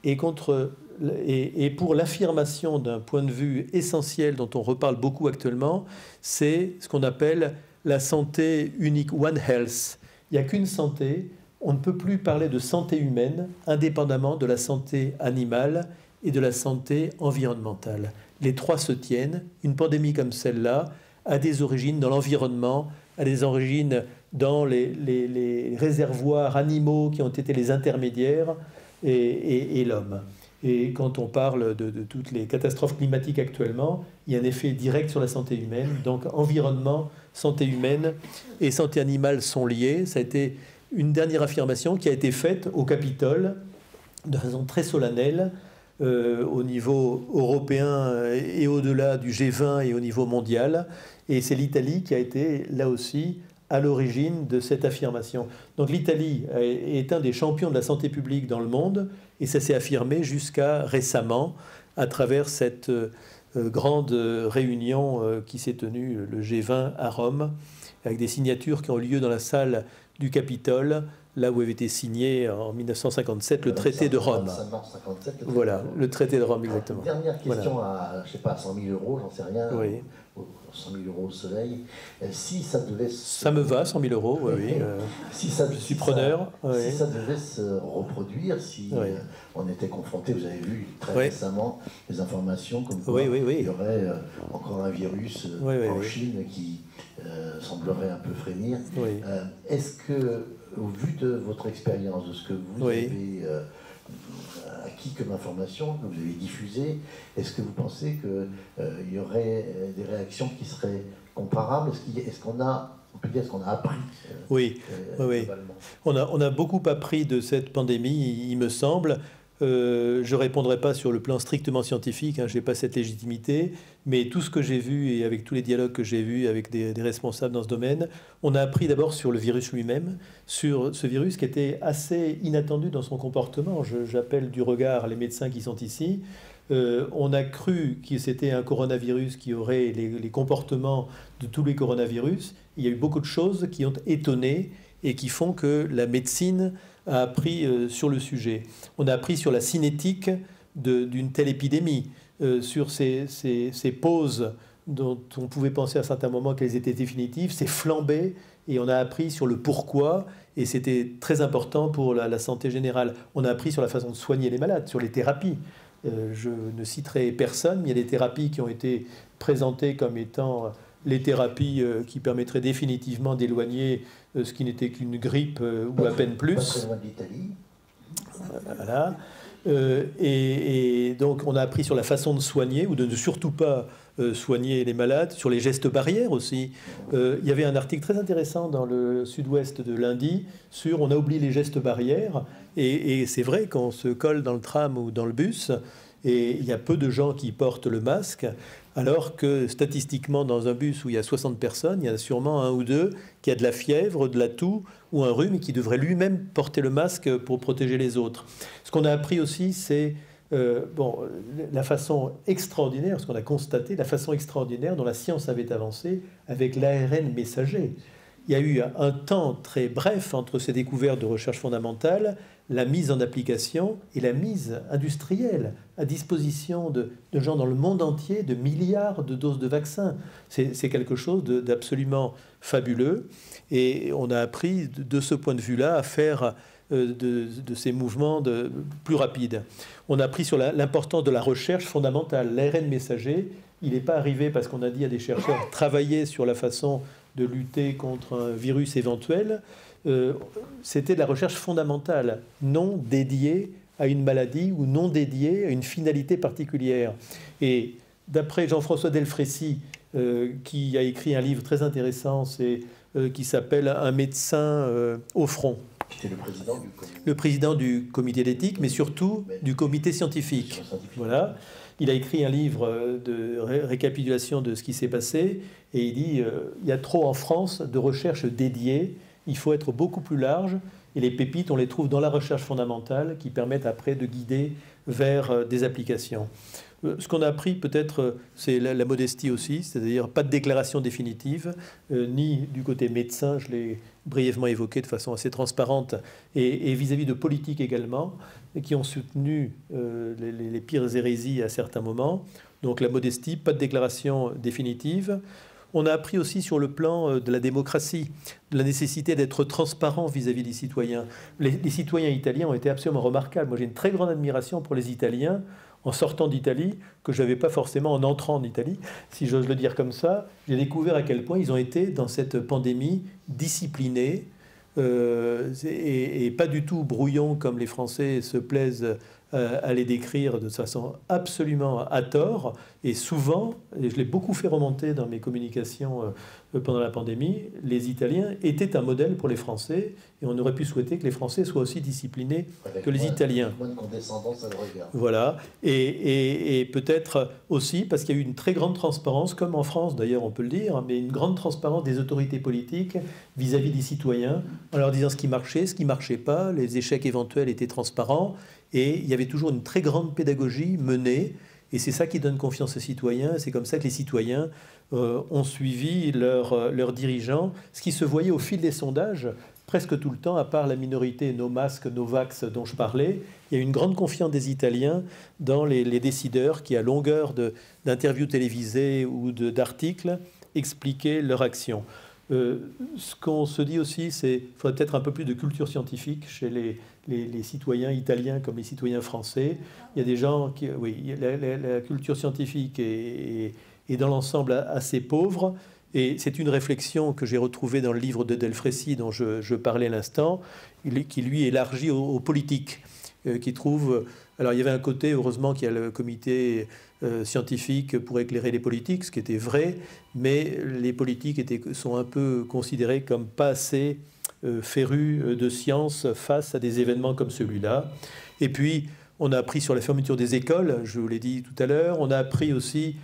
et pour l'affirmation d'un point de vue essentiel dont on reparle beaucoup actuellement, c'est ce qu'on appelle la santé unique, One Health. Il n'y a qu'une santé, on ne peut plus parler de santé humaine indépendamment de la santé animale et de la santé environnementale. Les trois se tiennent. Une pandémie comme celle-là a des origines dans l'environnement, a des origines dans les réservoirs animaux qui ont été les intermédiaires et l'homme. Et quand on parle de toutes les catastrophes climatiques actuellement, il y a un effet direct sur la santé humaine. Donc environnement, santé humaine et santé animale sont liés. Ça a été une dernière affirmation qui a été faite au Capitole de façon très solennelle au niveau européen et au-delà du G20 et au niveau mondial. Et c'est l'Italie qui a été là aussi à l'origine de cette affirmation. Donc l'Italie est un des champions de la santé publique dans le monde et ça s'est affirmé jusqu'à récemment à travers cette grande réunion qui s'est tenue, le G20 à Rome, avec des signatures qui ont lieu dans la salle du Capitole, là où avait été signé en 1957 le traité de Rome. Voilà, le traité de Rome, exactement. Dernière question à, je sais pas, 100 000 euros, j'en sais rien. Oui. 100 000 euros au soleil. Si ça devait Ça me va, 100 000 euros, oui. Si ça, je suis preneur. Si ça devait se reproduire, si on était confronté, vous avez vu très récemment des informations comme quoi il y aurait encore un virus en Chine qui semblerait un peu frémir. Est-ce que, au vu de votre expérience, de ce que vous avez acquis comme information, que vous avez diffusé, est-ce que vous pensez qu'il y aurait des réactions qui seraient comparables? Est-ce qu'on a, on peut dire, est-ce qu'on a appris Oui. On a beaucoup appris de cette pandémie, il me semble. Je ne répondrai pas sur le plan strictement scientifique, je n'ai pas cette légitimité, mais tout ce que j'ai vu, et avec tous les dialogues que j'ai vus avec des responsables dans ce domaine, on a appris d'abord sur le virus lui-même, sur ce virus qui était assez inattendu dans son comportement. J'appelle du regard les médecins qui sont ici. On a cru que c'était un coronavirus qui aurait les comportements de tous les coronavirus. Il y a eu beaucoup de choses qui ont étonné et qui font que la médecine a appris sur le sujet. On a appris sur la cinétique d'une telle épidémie, sur ces pauses dont on pouvait penser à certains moments qu'elles étaient définitives, ces flambées, et on a appris sur le pourquoi, et c'était très important pour la santé générale. On a appris sur la façon de soigner les malades, sur les thérapies. Je ne citerai personne, mais il y a des thérapies qui ont été présentées comme étant les thérapies qui permettraient définitivement d'éloigner ce qui n'était qu'une grippe ou à peine plus. Pas très loin de l'Italie. Voilà. Et donc on a appris sur la façon de soigner, ou de ne surtout pas soigner les malades, sur les gestes barrières aussi. Il y avait un article très intéressant dans le Sud-Ouest de lundi sur on a oublié les gestes barrières, et c'est vrai qu'on se colle dans le tram ou dans le bus, et il y a peu de gens qui portent le masque, alors que statistiquement dans un bus où il y a 60 personnes, il y en a sûrement un ou deux qui a de la fièvre, de la toux ou un rhume et qui devrait lui-même porter le masque pour protéger les autres. Ce qu'on a appris aussi, c'est la façon extraordinaire, ce qu'on a constaté, la façon extraordinaire dont la science avait avancé avec l'ARN messager. Il y a eu un temps très bref entre ces découvertes de recherche fondamentale, la mise en application et la mise industrielle à disposition de gens dans le monde entier de milliards de doses de vaccins. C'est quelque chose d'absolument fabuleux, et on a appris de ce point de vue-là à faire de ces mouvements plus rapides. On a appris sur l'importance de la recherche fondamentale. L'ARN messager, il n'est pas arrivé parce qu'on a dit à des chercheurs travailler sur la façon de lutter contre un virus éventuel. C'était de la recherche fondamentale, non dédiée à une maladie ou non dédiée à une finalité particulière. Et d'après Jean-François Delfrécy, qui a écrit un livre très intéressant, qui s'appelle « Un médecin au front ». C'était le président du comité d'éthique, mais surtout du comité scientifique. Voilà. Il a écrit un livre de récapitulation de ce qui s'est passé, et il dit il y a trop en France de recherche dédiée, il faut être beaucoup plus large, et les pépites, on les trouve dans la recherche fondamentale qui permettent après de guider vers des applications. Ce qu'on a appris peut-être, c'est la modestie aussi, c'est-à-dire pas de déclaration définitive, ni du côté médecin, je l'ai brièvement évoqué de façon assez transparente, et vis-à-vis de politiques également, qui ont soutenu les pires hérésies à certains moments. Donc la modestie, pas de déclaration définitive. On a appris aussi sur le plan de la démocratie, de la nécessité d'être transparent vis-à-vis des citoyens. Les citoyens italiens ont été absolument remarquables. Moi, j'ai une très grande admiration pour les Italiens en sortant d'Italie, que je n'avais pas forcément en entrant en Italie, si j'ose le dire comme ça. J'ai découvert à quel point ils ont été, dans cette pandémie, disciplinés et pas du tout brouillons comme les Français se plaisent à les décrire de façon absolument à tort, et souvent, et je l'ai beaucoup fait remonter dans mes communications pendant la pandémie, les Italiens étaient un modèle pour les Français, et on aurait pu souhaiter que les Français soient aussi disciplinés que les Italiens. Moins de condescendance à le regard. Voilà, et peut-être aussi parce qu'il y a eu une très grande transparence, comme en France d'ailleurs on peut le dire, mais une grande transparence des autorités politiques vis-à-vis des citoyens, en leur disant ce qui marchait, ce qui ne marchait pas, les échecs éventuels étaient transparents, et il y avait toujours une très grande pédagogie menée, Et c'est ça qui donne confiance aux citoyens. C'est comme ça que les citoyens ont suivi leurs dirigeants, ce qui se voyait au fil des sondages presque tout le temps, à part la minorité no masque, no vax dont je parlais. Il y a une grande confiance des Italiens dans les décideurs qui, à longueur d'interviews télévisées ou d'articles, expliquaient leur action. Ce qu'on se dit aussi, c'est qu'il faudrait peut-être un peu plus de culture scientifique chez les citoyens italiens comme les citoyens français. Il y a des gens qui... Oui, la culture scientifique est dans l'ensemble assez pauvre. Et c'est une réflexion que j'ai retrouvée dans le livre de Delfrécy dont je parlais à l'instant, qui lui élargit aux politiques, qui trouve... Alors il y avait un côté, heureusement qu'il y a le comité scientifique pour éclairer les politiques, ce qui était vrai, mais les politiques sont un peu considérés comme pas assez férus de science face à des événements comme celui-là. Et puis on a appris sur la fermeture des écoles, je vous l'ai dit tout à l'heure, on a appris aussi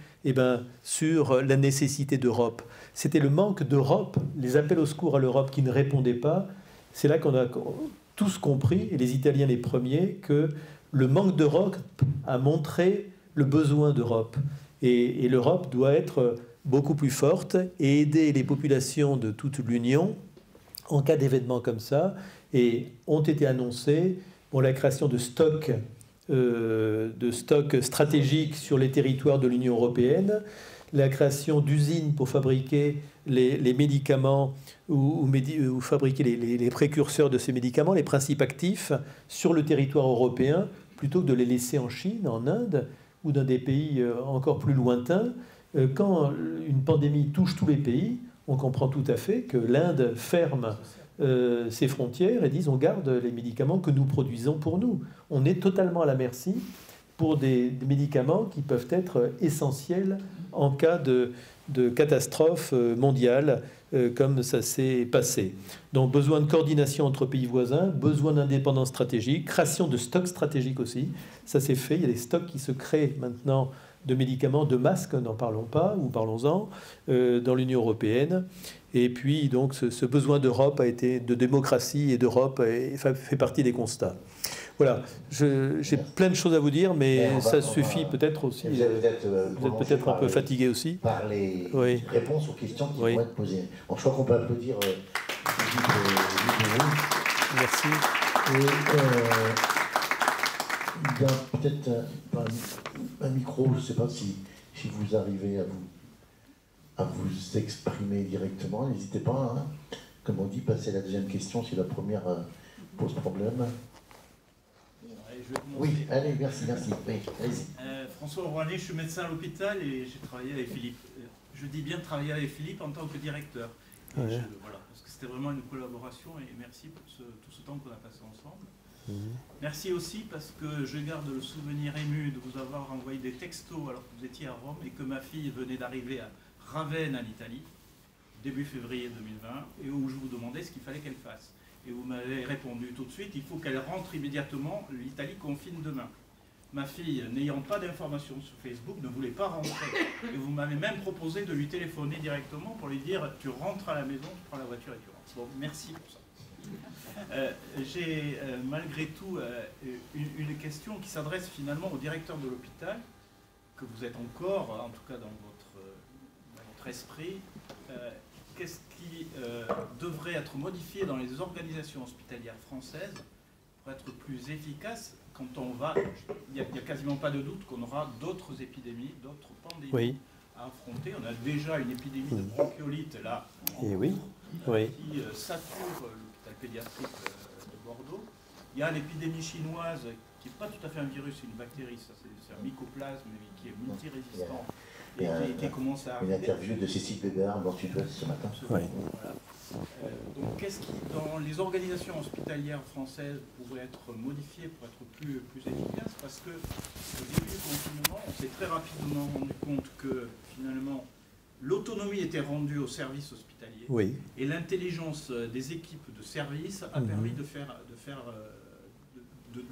sur la nécessité d'Europe. C'était le manque d'Europe, les appels au secours à l'Europe qui ne répondaient pas. C'est là qu'on a tous compris, et les Italiens les premiers, que le manque d'Europe a montré le besoin d'Europe. Et l'Europe doit être beaucoup plus forte et aider les populations de toute l'Union en cas d'événements comme ça. Et ont été annoncés la création de stocks stratégiques sur les territoires de l'Union européenne, la création d'usines pour fabriquer les médicaments ou fabriquer les précurseurs de ces médicaments, les principes actifs, sur le territoire européen, plutôt que de les laisser en Chine, en Inde ou dans des pays encore plus lointains. Quand une pandémie touche tous les pays, on comprend tout à fait que l'Inde ferme ses frontières et disent on garde les médicaments que nous produisons pour nous. On est totalement à la merci pour des médicaments qui peuvent être essentiels en cas de catastrophe mondiale comme ça s'est passé. Donc besoin de coordination entre pays voisins, besoin d'indépendance stratégique, création de stocks stratégiques aussi. Ça s'est fait, il y a des stocks qui se créent maintenant de médicaments, de masques, n'en parlons pas, ou parlons-en, dans l'Union européenne. Et puis, donc, ce besoin d'Europe de démocratie et d'Europe fait partie des constats. Voilà, j'ai plein de choses à vous dire, mais ça suffit peut-être aussi. Vous êtes peut-être un peu fatigué aussi. Par les réponses aux questions qui vont être posées. Bon, je crois qu'on peut applaudir. Merci. Il y a peut-être un micro, je ne sais pas si vous arrivez à vous exprimer directement, n'hésitez pas, hein. Comme on dit, passer à la deuxième question si la première pose problème. Oui, allez, merci. Oui, allez-y. François Rouanet, je suis médecin à l'hôpital et j'ai travaillé avec Philippe. Je dis bien travailler avec Philippe en tant que directeur. Voilà, parce que c'était vraiment une collaboration et merci pour tout ce temps qu'on a passé ensemble. Merci aussi parce que je garde le souvenir ému de vous avoir envoyé des textos alors que vous étiez à Rome et que ma fille venait d'arriver à Ravenne en Italie, début février 2020, et où je vous demandais ce qu'il fallait qu'elle fasse. Et vous m'avez répondu tout de suite, il faut qu'elle rentre immédiatement, l'Italie confine demain. Ma fille, n'ayant pas d'informations sur Facebook, ne voulait pas rentrer. Et vous m'avez même proposé de lui téléphoner directement pour lui dire « tu rentres à la maison, tu prends la voiture et tu rentres ». Bon, merci pour ça. J'ai malgré tout une question qui s'adresse finalement au directeur de l'hôpital, que vous êtes encore, en tout cas dans votre esprit. Qu'est-ce qui devrait être modifié dans les organisations hospitalières françaises pour être plus efficace quand on va... Il n'y a quasiment pas de doute qu'on aura d'autres épidémies, d'autres pandémies à affronter. On a déjà une épidémie de bronchiolite là, qui sature l'hôpital pédiatrique de Bordeaux. Il y a l'épidémie chinoise qui n'est pas tout à fait un virus, c'est une bactérie, c'est un mycoplasme qui est multirésistant. Et qui commence à arriver. Une interview de Cécile Weber dans Sud-Ouest ce matin. Voilà. Donc qu'est-ce qui, dans les organisations hospitalières françaises, pourrait être modifié pour être plus efficace? Parce que au début du confinement, on s'est très rapidement rendu compte que finalement l'autonomie était rendue au service hospitalier et l'intelligence des équipes de service a permis de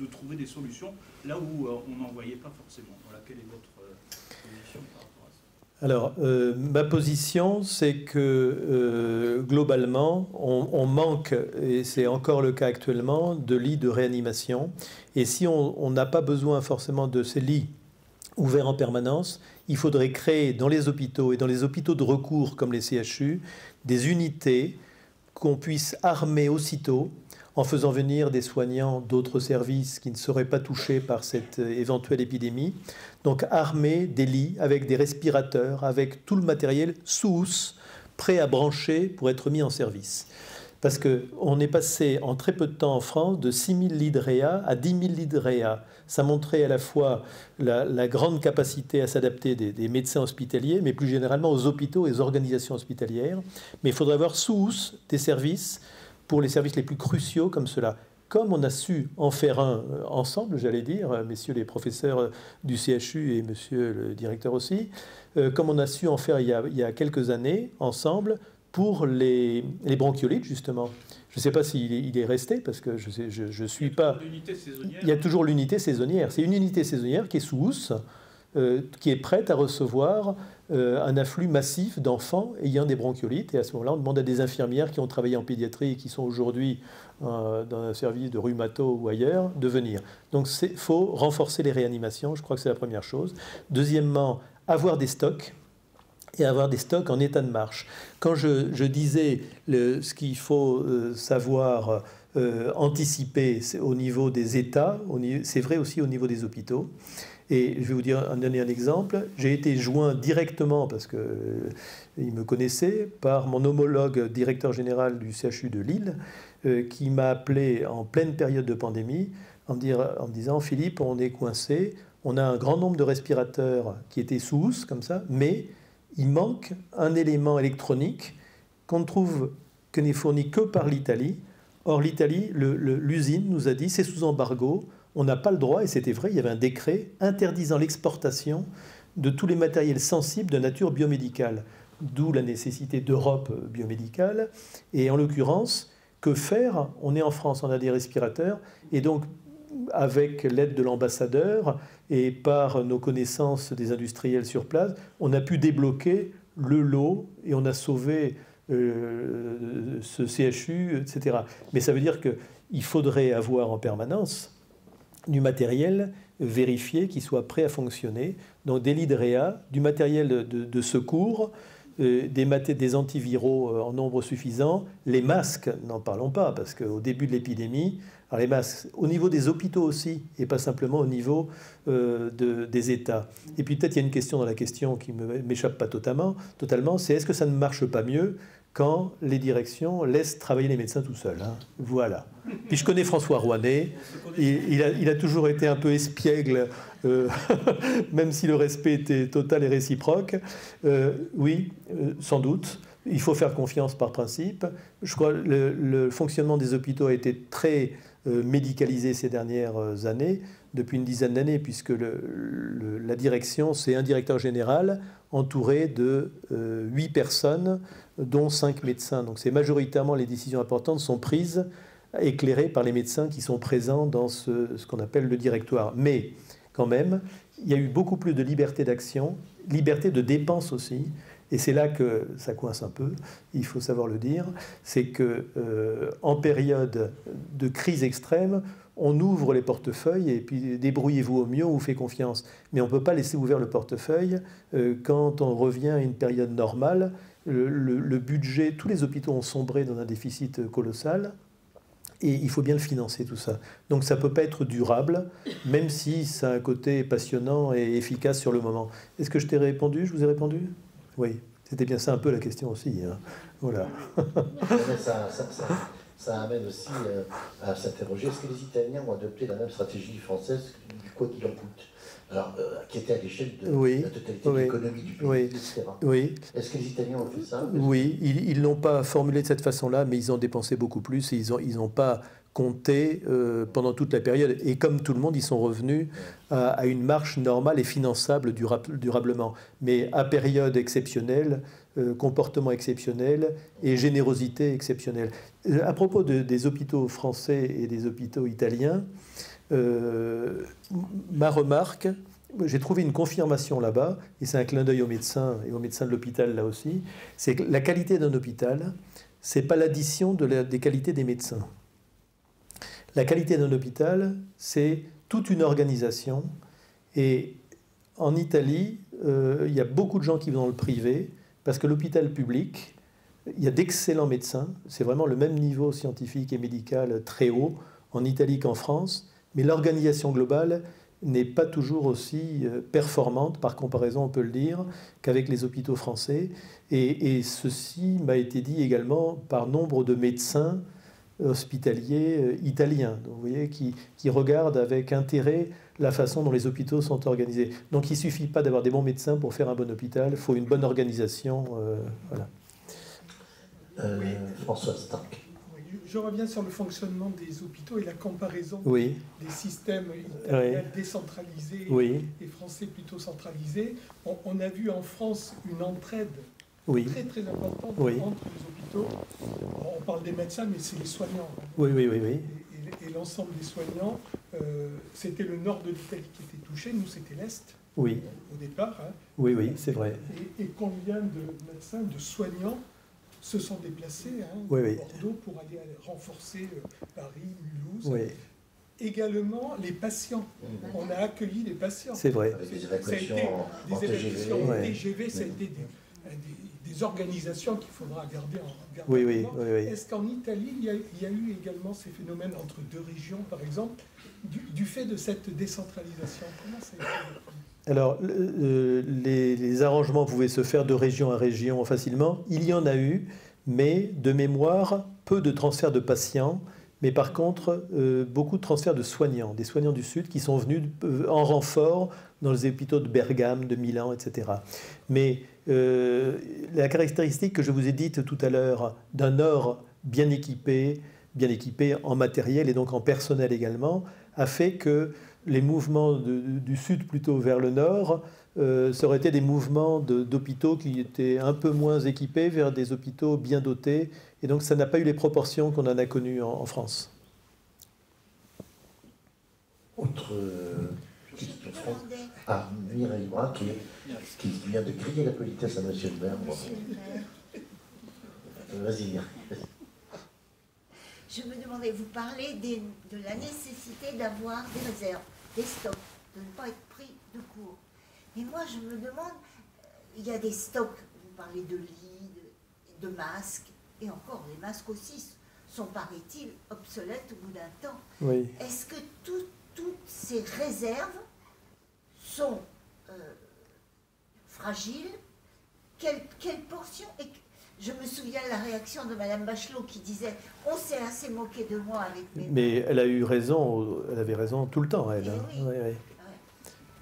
trouver des solutions là où on n'en voyait pas forcément. Voilà, quelle est votre position par rapport à ça? Alors, ma position, c'est que globalement, on manque, et c'est encore le cas actuellement, de lits de réanimation. Et si on n'a pas besoin forcément de ces lits ouvert en permanence, il faudrait créer dans les hôpitaux et dans les hôpitaux de recours comme les CHU des unités qu'on puisse armer aussitôt en faisant venir des soignants d'autres services qui ne seraient pas touchés par cette éventuelle épidémie. Donc armer des lits avec des respirateurs, avec tout le matériel sous housse, prêt à brancher pour être mis en service. Parce qu'on est passé en très peu de temps en France de 6 000 lits de réa à 10 000 lits de réa. Ça montrait à la fois la grande capacité à s'adapter des médecins hospitaliers, mais plus généralement aux hôpitaux et aux organisations hospitalières. Mais il faudrait avoir sous housse des services pour les services les plus cruciaux comme cela. Comme on a su en faire un ensemble, j'allais dire, messieurs les professeurs du CHU et monsieur le directeur aussi, comme on a su en faire il y a quelques années ensemble, pour les bronchiolites, justement. Je ne sais pas s'il est resté, parce que je suis pas... Il y a toujours l'unité saisonnière. C'est une unité saisonnière qui est sous housse, qui est prête à recevoir un afflux massif d'enfants ayant des bronchiolites. Et à ce moment-là, on demande à des infirmières qui ont travaillé en pédiatrie et qui sont aujourd'hui dans un service de rhumato ou ailleurs, de venir. Donc il faut renforcer les réanimations, je crois que c'est la première chose. Deuxièmement, avoir des stocks. Et avoir des stocks en état de marche. Quand je disais ce qu'il faut savoir anticiper au niveau des États, c'est vrai aussi au niveau des hôpitaux. Et je vais vous donner un exemple. J'ai été joint directement, parce qu'il me connaissait, par mon homologue directeur général du CHU de Lille, qui m'a appelé en pleine période de pandémie en me disant « Philippe, on est coincé, on a un grand nombre de respirateurs qui étaient sous housse, comme ça, mais... il manque un élément électronique que n'est fourni que par l'Italie. Or, l'Italie, l'usine nous a dit, c'est sous embargo, on n'a pas le droit, et c'était vrai, il y avait un décret interdisant l'exportation de tous les matériels sensibles de nature biomédicale, d'où la nécessité d'Europe biomédicale. Et en l'occurrence, que faire? On est en France, on a des respirateurs, et donc, avec l'aide de l'ambassadeur et par nos connaissances des industriels sur place, on a pu débloquer le lot et on a sauvé ce CHU, etc. Mais ça veut dire qu'il faudrait avoir en permanence du matériel vérifié qui soit prêt à fonctionner, donc des lits de réa, du matériel de secours, des antiviraux en nombre suffisant, les masques, n'en parlons pas, parce qu'au début de l'épidémie, alors les masques, au niveau des hôpitaux aussi, et pas simplement au niveau des États. Et puis peut-être il y a une question dans la question qui ne m'échappe pas totalement, c'est est-ce que ça ne marche pas mieux quand les directions laissent travailler les médecins tout seuls, hein? Voilà. Puis je connais François Rouanet, il a toujours été un peu espiègle, même si le respect était total et réciproque. Oui, sans doute. Il faut faire confiance par principe. Je crois que le fonctionnement des hôpitaux a été très médicalisé ces dernières années, depuis une dizaine d'années, puisque la direction, c'est un directeur général entouré de 8 personnes, dont 5 médecins. Donc c'est majoritairement les décisions importantes sont prises, éclairées par les médecins qui sont présents dans ce qu'on appelle le directoire. Mais quand même, il y a eu beaucoup plus de liberté d'action, liberté de dépense aussi. Et c'est là que ça coince un peu, il faut savoir le dire, c'est que en période de crise extrême, on ouvre les portefeuilles et puis débrouillez-vous au mieux, on vous fait confiance. Mais on ne peut pas laisser ouvert le portefeuille quand on revient à une période normale. Le budget, tous les hôpitaux ont sombré dans un déficit colossal. Et il faut bien le financer, tout ça. Donc ça ne peut pas être durable, même si ça a un côté passionnant et efficace sur le moment. Est-ce que je t'ai répondu? Je vous ai répondu? Oui, c'était bien ça un peu la question aussi. Hein. Voilà. Ça amène aussi à s'interroger. Est-ce que les Italiens ont adopté la même stratégie française du quoi qu'il en coûte? Alors, qui était à l'échelle de la totalité de l'économie du pays, etc. Oui. Est-ce que les Italiens ont fait ça? Oui, ils ne l'ont pas formulé de cette façon-là, mais ils ont dépensé beaucoup plus et ils n'ont pas compté pendant toute la période. Et comme tout le monde, ils sont revenus à une marche normale et finançable durablement. Mais à période exceptionnelle, comportement exceptionnel et générosité exceptionnelle. À propos des hôpitaux français et des hôpitaux italiens, ma remarque, j'ai trouvé une confirmation là-bas, et c'est un clin d'œil aux médecins et aux médecins de l'hôpital là aussi, c'est que la qualité d'un hôpital, c'est pas l'addition des qualités des médecins. La qualité d'un hôpital, c'est toute une organisation, et en Italie, il y a beaucoup de gens qui vont dans le privé, parce que l'hôpital public, il y a d'excellents médecins, c'est vraiment le même niveau scientifique et médical très haut en Italie qu'en France, mais l'organisation globale n'est pas toujours aussi performante, par comparaison, on peut le dire, qu'avec les hôpitaux français. Et ceci m'a été dit également par nombre de médecins hospitaliers italiens, donc, vous voyez, qui regardent avec intérêt la façon dont les hôpitaux sont organisés. Donc il ne suffit pas d'avoir des bons médecins pour faire un bon hôpital, il faut une bonne organisation. Voilà. François Stark. Je reviens sur le fonctionnement des hôpitaux et la comparaison Oui. des systèmes italiens décentralisés et français plutôt centralisés. On a vu en France une entraide très très importante entre les hôpitaux. On parle des médecins, mais c'est les soignants. Oui. Et l'ensemble des soignants, c'était le nord de l'Italie qui était touché, nous c'était l'Est au départ. Hein. Oui, c'est vrai. Et combien de médecins, de soignants se sont déplacés à Bordeaux pour aller renforcer Paris, Mulhouse. Également les patients. On a accueilli les patients. C'est vrai. Avec des évacuations en TGV, ça a été des organisations qu'il faudra garder en garde. Oui. Est-ce qu'en Italie, il y a eu également ces phénomènes entre deux régions, par exemple, du fait de cette décentralisation? Comment ça a été? Alors, les arrangements pouvaient se faire de région à région facilement. Il y en a eu, mais de mémoire, peu de transferts de patients, mais par contre, beaucoup de transferts de soignants, des soignants du Sud qui sont venus en renfort dans les hôpitaux de Bergame, de Milan, etc. Mais la caractéristique que je vous ai dite tout à l'heure d'un Nord bien équipé en matériel et donc en personnel également, a fait que les mouvements du sud plutôt vers le nord, ça aurait été des mouvements d'hôpitaux qui étaient un peu moins équipés vers des hôpitaux bien dotés. Et donc ça n'a pas eu les proportions qu'on en a connues en France. Autre question. Mireille Brun qui vient de crier la politesse à Monsieur le maire. Vas-y. Je me demandais, vous parlez de la nécessité d'avoir des réserves, des stocks, de ne pas être pris de court. Mais moi, je me demande, il y a des stocks, vous parlez de lits, de masques, et encore, les masques aussi sont, paraît-il, obsolètes au bout d'un temps. Oui. Est-ce que toutes ces réserves sont fragiles? Quelle portion? Je me souviens de la réaction de Madame Bachelot qui disait « On s'est assez moqué de moi avec mes... » Mais elle a eu raison, elle avait raison tout le temps, elle. Oui.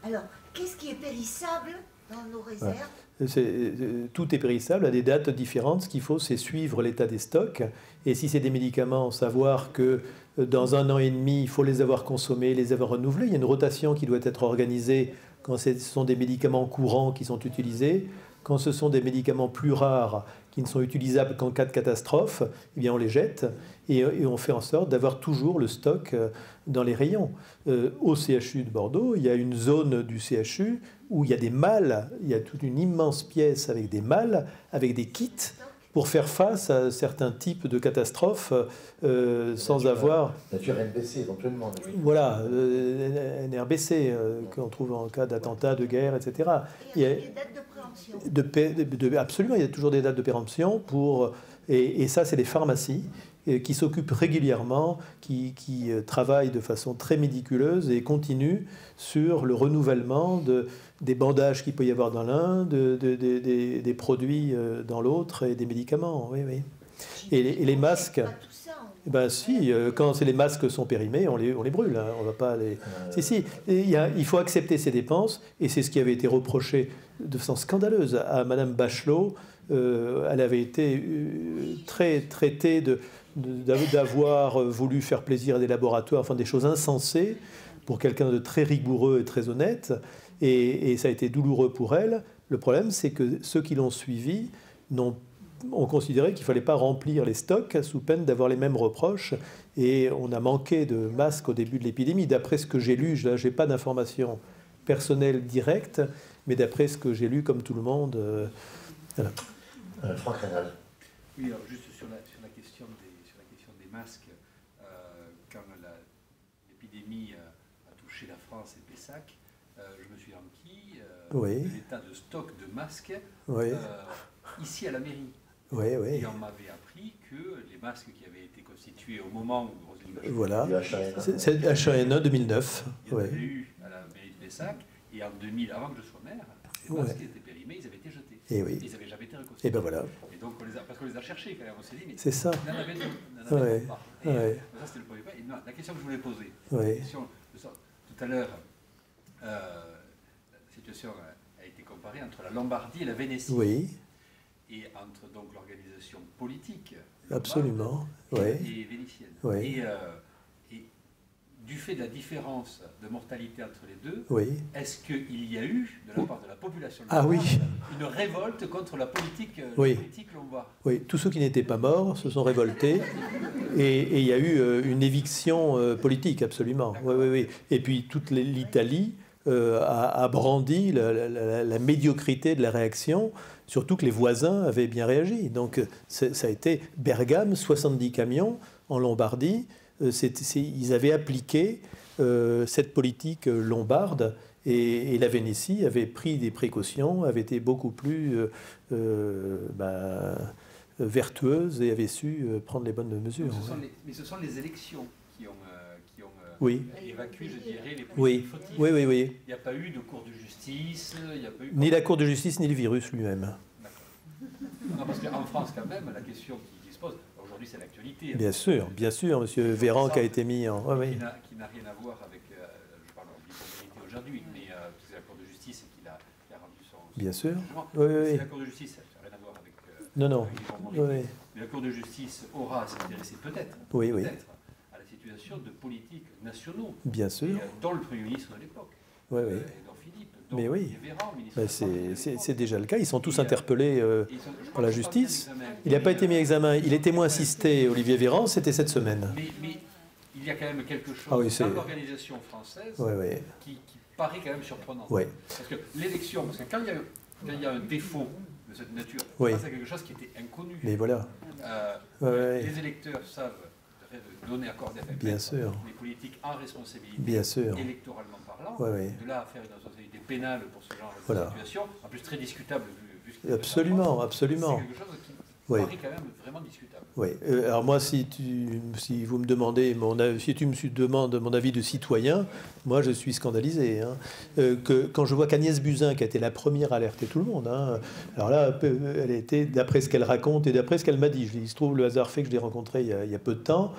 Alors, qu'est-ce qui est périssable dans nos réserves? Tout est périssable à des dates différentes. Ce qu'il faut, c'est suivre l'état des stocks. Et si c'est des médicaments, savoir que dans 1 an et demi, il faut les avoir consommés, les avoir renouvelés. Il y a une rotation qui doit être organisée quand ce sont des médicaments courants qui sont utilisés. Quand ce sont des médicaments plus rares qui ne sont utilisables qu'en cas de catastrophe, eh bien on les jette et on fait en sorte d'avoir toujours le stock dans les rayons. Au CHU de Bordeaux, il y a une zone du CHU où il y a des malles, il y a toute une immense pièce avec des malles, avec des kits pour faire face à certains types de catastrophes sans avoir... Nature NBC, éventuellement. Voilà, NRBC, qu'on trouve en cas d'attentat, de guerre, etc. Il y a des dates de préemption. Absolument, il y a toujours des dates de péremption. Et ça, c'est les pharmacies qui s'occupent régulièrement, qui travaillent de façon très méticuleuse et continue sur le renouvellement des bandages qu'il peut y avoir dans l'un, des produits dans l'autre et des médicaments. Oui. Et les masques... Ben si, quand les masques sont périmés, on les brûle. Hein, on va pas les... Si. Il faut accepter ces dépenses, et c'est ce qui avait été reproché de façon scandaleuse à Madame Bachelot. Elle avait été très traitée d'avoir voulu faire plaisir à des laboratoires, enfin des choses insensées pour quelqu'un de très rigoureux et très honnête. Et ça a été douloureux pour elle. Le problème, c'est que ceux qui l'ont suivi ont considéré qu'il ne fallait pas remplir les stocks sous peine d'avoir les mêmes reproches. Et on a manqué de masques au début de l'épidémie. D'après ce que j'ai lu, je n'ai pas d'informations personnelles directes, mais d'après ce que j'ai lu, comme tout le monde... voilà. Franck Rénal. Oui, alors juste sur la question des masques, quand l'épidémie a touché la France et Pessac, je me suis enquis, Oui. de l'état de stock de masques Oui. Ici à la mairie. Oui, oui. Et on m'avait appris que les masques qui avaient été constitués au moment où Roselyne Bachelot Voilà. Du H1N1. C'est H1N1 2009. il y en Oui. avait eu à la mairie de Pessac, et en 2000, avant que je sois maire, ces Ouais. masques étaient périmés, ils avaient été jetés. Et oui. Ils n'avaient jamais été reconstitués. Et ben voilà. Et donc, parce qu'on les a cherchés quand même, on s'est dit, mais C'est ça. il y en avait deux, il y en avait Ouais. pas. Et Ouais. ça, c'était le premier point. Et non, la question que je voulais poser, Oui. la question, tout à l'heure, la situation a été comparée entre la Lombardie et la Vénétie. Oui. Et entre donc l'organisation politique Absolument. Oui. et vénitienne. Oui. Et du fait de la différence de mortalité entre les deux, Oui. est-ce qu'il y a eu, de la part de la population Ah lombarde, oui. une révolte contre la politique, Oui. lombarde? Oui, tous ceux qui n'étaient pas morts se sont révoltés et il y a eu une éviction politique, absolument. Oui, oui, oui. Et puis toute l'Italie a brandi la médiocrité de la réaction, surtout que les voisins avaient bien réagi. Donc ça a été Bergame, 70 camions en Lombardie. Ils avaient appliqué cette politique lombarde. Et la Vénétie avait pris des précautions, avait été beaucoup plus vertueuse et avait su prendre les bonnes mesures. Mais ce sont les élections qui ont Oui. évacué, je dirais, les Oui. politiques fautifs. Oui, oui, oui. Il n'y a pas eu de cour de justice, il n'y a pas eu... Ni la Cour de justice, ni le virus lui-même. Non, parce qu'en France, quand même, la question qui se pose, aujourd'hui c'est l'actualité. Bien sûr, M. Véran qui a été mis en... Oui, oui. Qui n'a rien à voir avec, je parle en vérité aujourd'hui, mais c'est la Cour de justice qui a rendu son Bien sûr. jugement. Oui, oui, C'est oui. la Cour de justice, ça n'a rien à voir avec... Non, non. avec Yvon Oui, Montand. oui. Mais la Cour de justice aura à s'intéresser peut-être Oui, oui. à la situation de politiques nationaux, Bien sûr. dont le Premier ministre de l'époque, Oui, oui. dont Philippe, dont Mais oui. Olivier Véran, ministre Ben, de la Santé de c'est l'époque. déjà le cas. Ils sont tous interpellés Ils sont- je crois par la qu'ils sont mis en justice. examen. Il n'a pas été mis à examen. Il est témoin assisté, Olivier Véran, c'était cette semaine. Mais il y a quand même quelque chose Ah oui, c'est- dans l'organisation française Oui, oui. qui paraît quand même surprenant. Oui. Parce que l'élection, parce que quand il y a un défaut de cette nature, Oui. ça c'est quelque chose qui était inconnu. Mais voilà. Ouais, ouais. Les électeurs savent donner accord des Bien sûr. les politiques en responsabilité, Bien sûr. électoralement parlant, Ouais, ouais. de là à faire une responsabilité pénale pour ce genre de Voilà. situation, en plus très discutable vu ce qui se passe en Absolument, France, absolument. c'est quelque chose qui Oui. paraît quand même vraiment discutable. Oui. Alors moi, si vous me demandez si tu me demandes mon avis de citoyen, moi je suis scandalisé. Hein. Quand je vois qu'Agnès Buzyn, qui a été la première à alerter tout le monde, hein, alors là, elle a été, d'après ce qu'elle raconte et d'après ce qu'elle m'a dit, il se trouve le hasard fait que je l'ai rencontrée il y a peu de temps.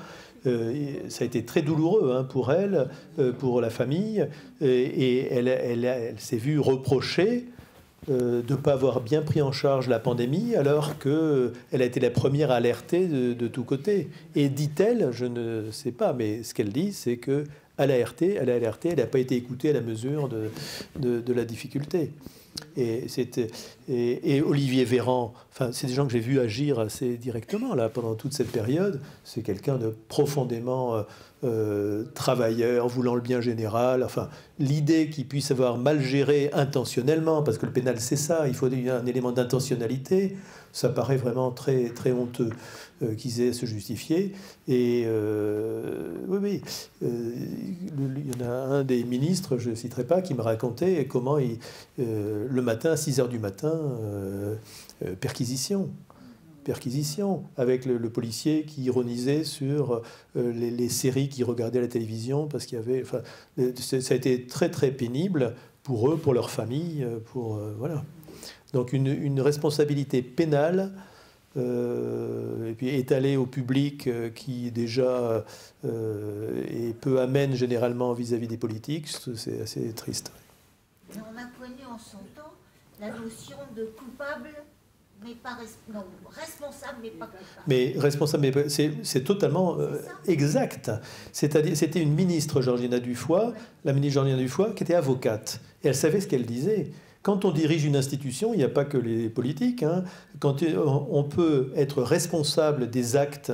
Ça a été très douloureux hein, pour elle, pour la famille, et elle s'est vue reprocher de ne pas avoir bien pris en charge la pandémie, alors qu'elle a été la première à alerter de tous côtés. Et dit-elle, je ne sais pas, mais ce qu'elle dit, c'est qu'elle a alerté, elle n'a pas été écoutée à la mesure de la difficulté. Et Olivier Véran, enfin, c'est des gens que j'ai vus agir assez directement là, pendant toute cette période. C'est quelqu'un de profondément travailleur, voulant le bien général. Enfin, l'idée qu'il puisse avoir mal géré intentionnellement, parce que le pénal c'est ça, il faut un élément d'intentionnalité, ça paraît vraiment très, très honteux qu'ils aient à se justifier. Et oui, il y en a un des ministres, je ne citerai pas, qui me racontait comment le matin, à 6 h du matin, perquisition, avec le policier qui ironisait sur les séries qu'il regardait à la télévision, parce qu'il y avait... Enfin, ça a été très, très pénible pour eux, pour leur famille, voilà. Donc une responsabilité pénale et puis étalée au public qui déjà est peu amène généralement vis-à-vis des politiques, c'est assez triste. Mais on a connu en son temps la notion de coupable, mais pas responsable, mais pas coupable. Mais responsable, mais c'est totalement exact. C'est-à-dire, c'était une ministre, Georgina Dufoy, la ministre Georgina Dufoy, qui était avocate. Et elle savait ce qu'elle disait. Quand on dirige une institution, il n'y a pas que les politiques. Hein. Quand on peut être responsable des actes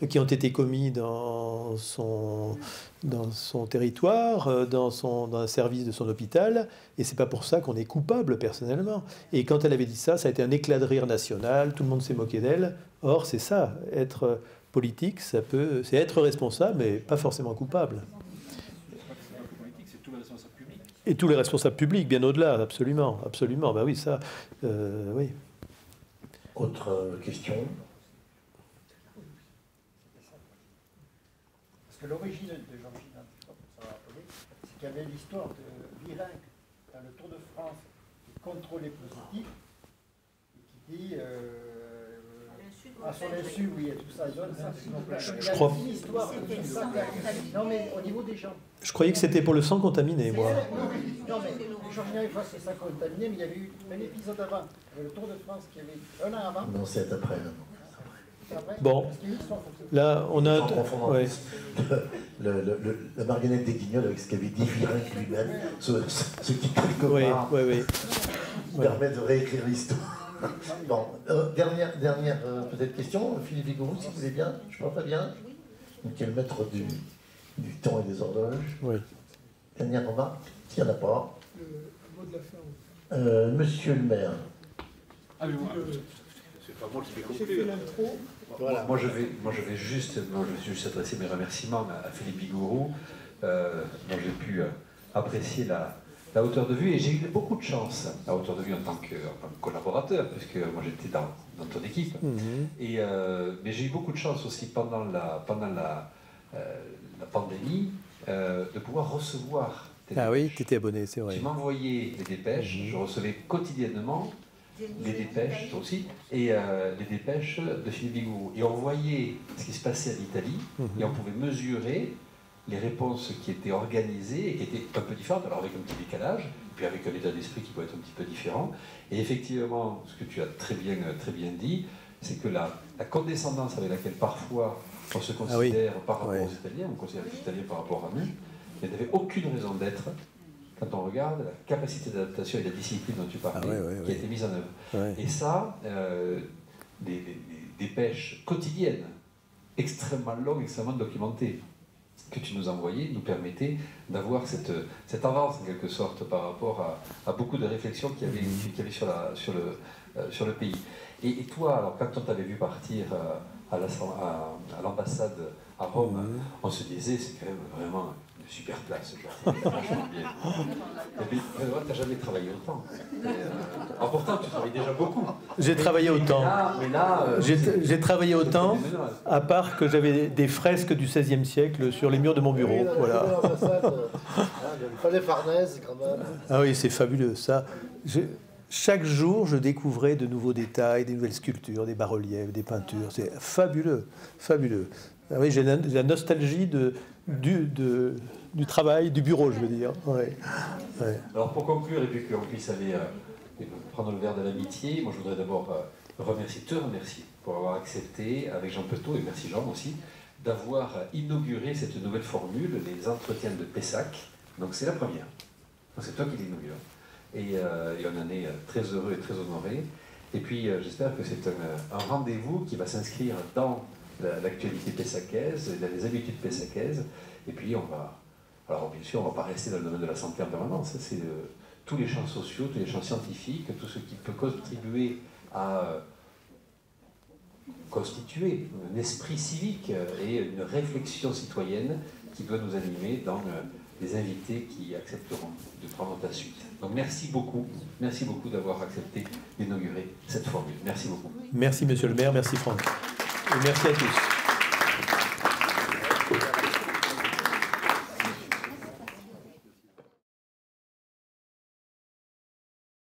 qui ont été commis dans son territoire, dans un service de son hôpital, et c'est pas pour ça qu'on est coupable personnellement. Et quand elle avait dit ça, ça a été un éclat de rire national, tout le monde s'est moqué d'elle. Or, c'est ça, être politique, c'est être responsable, mais pas forcément coupable. C'est pas que c'est pas politique, c'est tout le responsable public. Et tous les responsables publics, bien au-delà, absolument, absolument. Ben oui, ça, oui. Autre question? Parce que l'origine de Georgina, pour ça rappeler, c'est qu'il y avait l'histoire de Virenque dans le Tour de France qui contrôlait positif et qui dit à son insu, oui, et tout ça, donne ça. Je crois. Une histoire. Non, mais au niveau des gens. Je croyais que c'était pour le sang contaminé, moi. Non, mais Georgina, une fois, c'est ça contaminé, mais il y avait eu un épisode avant, le Tour de France, qui avait un an avant. Non, c'est après. Bon, là, on a... Ouais. La marionnette des Guignols avec ce qu'avait dit Virenque lui-même, ce qui, quelque part, permet de réécrire l'histoire. Bon, dernière peut-être question, Philippe Vigouroux, si vous voulez bien, je parle pas bien, qui est le maître du temps et des horloges. Oui. Dernière remarque, s'il n'y en a pas. Le mot de la fin. Monsieur le maire. Ah, mais moi, c'est pas moi qui vais J'ai conclure. fait l'intro. Voilà. Moi, je vais juste adresser mes remerciements à Philippe Vigouroux, dont j'ai pu apprécier la hauteur de vue, et j'ai eu beaucoup de chance, la hauteur de vue en tant que collaborateur, puisque moi j'étais dans ton équipe, mais j'ai eu beaucoup de chance aussi pendant la pandémie de pouvoir recevoir tes Ah dépêches. oui, tu étais abonné, c'est vrai. Tu m'envoyais les dépêches, je recevais quotidiennement les dépêches, toi aussi, et les dépêches de Philippe Vigouroux. Et on voyait ce qui se passait en Italie, et on pouvait mesurer les réponses qui étaient organisées et qui étaient un peu différentes, alors avec un petit décalage, puis avec un état d'esprit qui peut être un petit peu différent. Et effectivement, ce que tu as très bien dit, c'est que la condescendance avec laquelle parfois on se considère par rapport aux Italiens, on considère les Italiens par rapport à nous, il n'y avait aucune raison d'être quand on regarde la capacité d'adaptation et la discipline dont tu parlais, qui a été mise en œuvre. Et ça, des dépêches quotidiennes, extrêmement longues, extrêmement documentées, que tu nous envoyais, nous permettait d'avoir cette avance en quelque sorte par rapport à beaucoup de réflexions qu'il y avait sur le pays. Et toi, alors quand on t'avait vu partir à l'ambassade à Rome, on se disait c'est quand même vraiment une super place, genre, vachement bien. Et puis, tu n'as jamais travaillé autant. Pourtant, tu travailles déjà beaucoup. J'ai travaillé autant. Mais là, j'ai travaillé autant, à part que j'avais des fresques du XVIe siècle sur les murs de mon bureau. Voilà. Il fallait Farnèse, quand même. Ah oui, c'est fabuleux, ça. Chaque jour, je découvrais de nouveaux détails, des nouvelles sculptures, des bas-reliefs, des peintures. C'est fabuleux, fabuleux. Ah oui, j'ai la nostalgie du travail, du bureau, je veux dire. Ouais. Alors pour conclure, et puis qu'on puisse aller prendre le verre de l'amitié, moi je voudrais d'abord te remercier pour avoir accepté, avec Jean Petot, et merci Jean aussi, d'avoir inauguré cette nouvelle formule, les entretiens de Pessac. Donc c'est la première. C'est toi qui l'inaugure. Et on en est très heureux et très honoré. Et puis j'espère que c'est un rendez-vous qui va s'inscrire dans l'actualité pessacaise, dans les habitudes pessacaises. Et puis alors bien sûr, on ne va pas rester dans le domaine de la santé en permanence. C'est tous les champs sociaux, tous les champs scientifiques, tout ce qui peut contribuer à constituer un esprit civique et une réflexion citoyenne qui doit nous animer dans les invités qui accepteront de prendre ta suite. Donc merci beaucoup d'avoir accepté d'inaugurer cette formule. Merci beaucoup. Merci Monsieur le maire, merci Franck. Et merci à tous.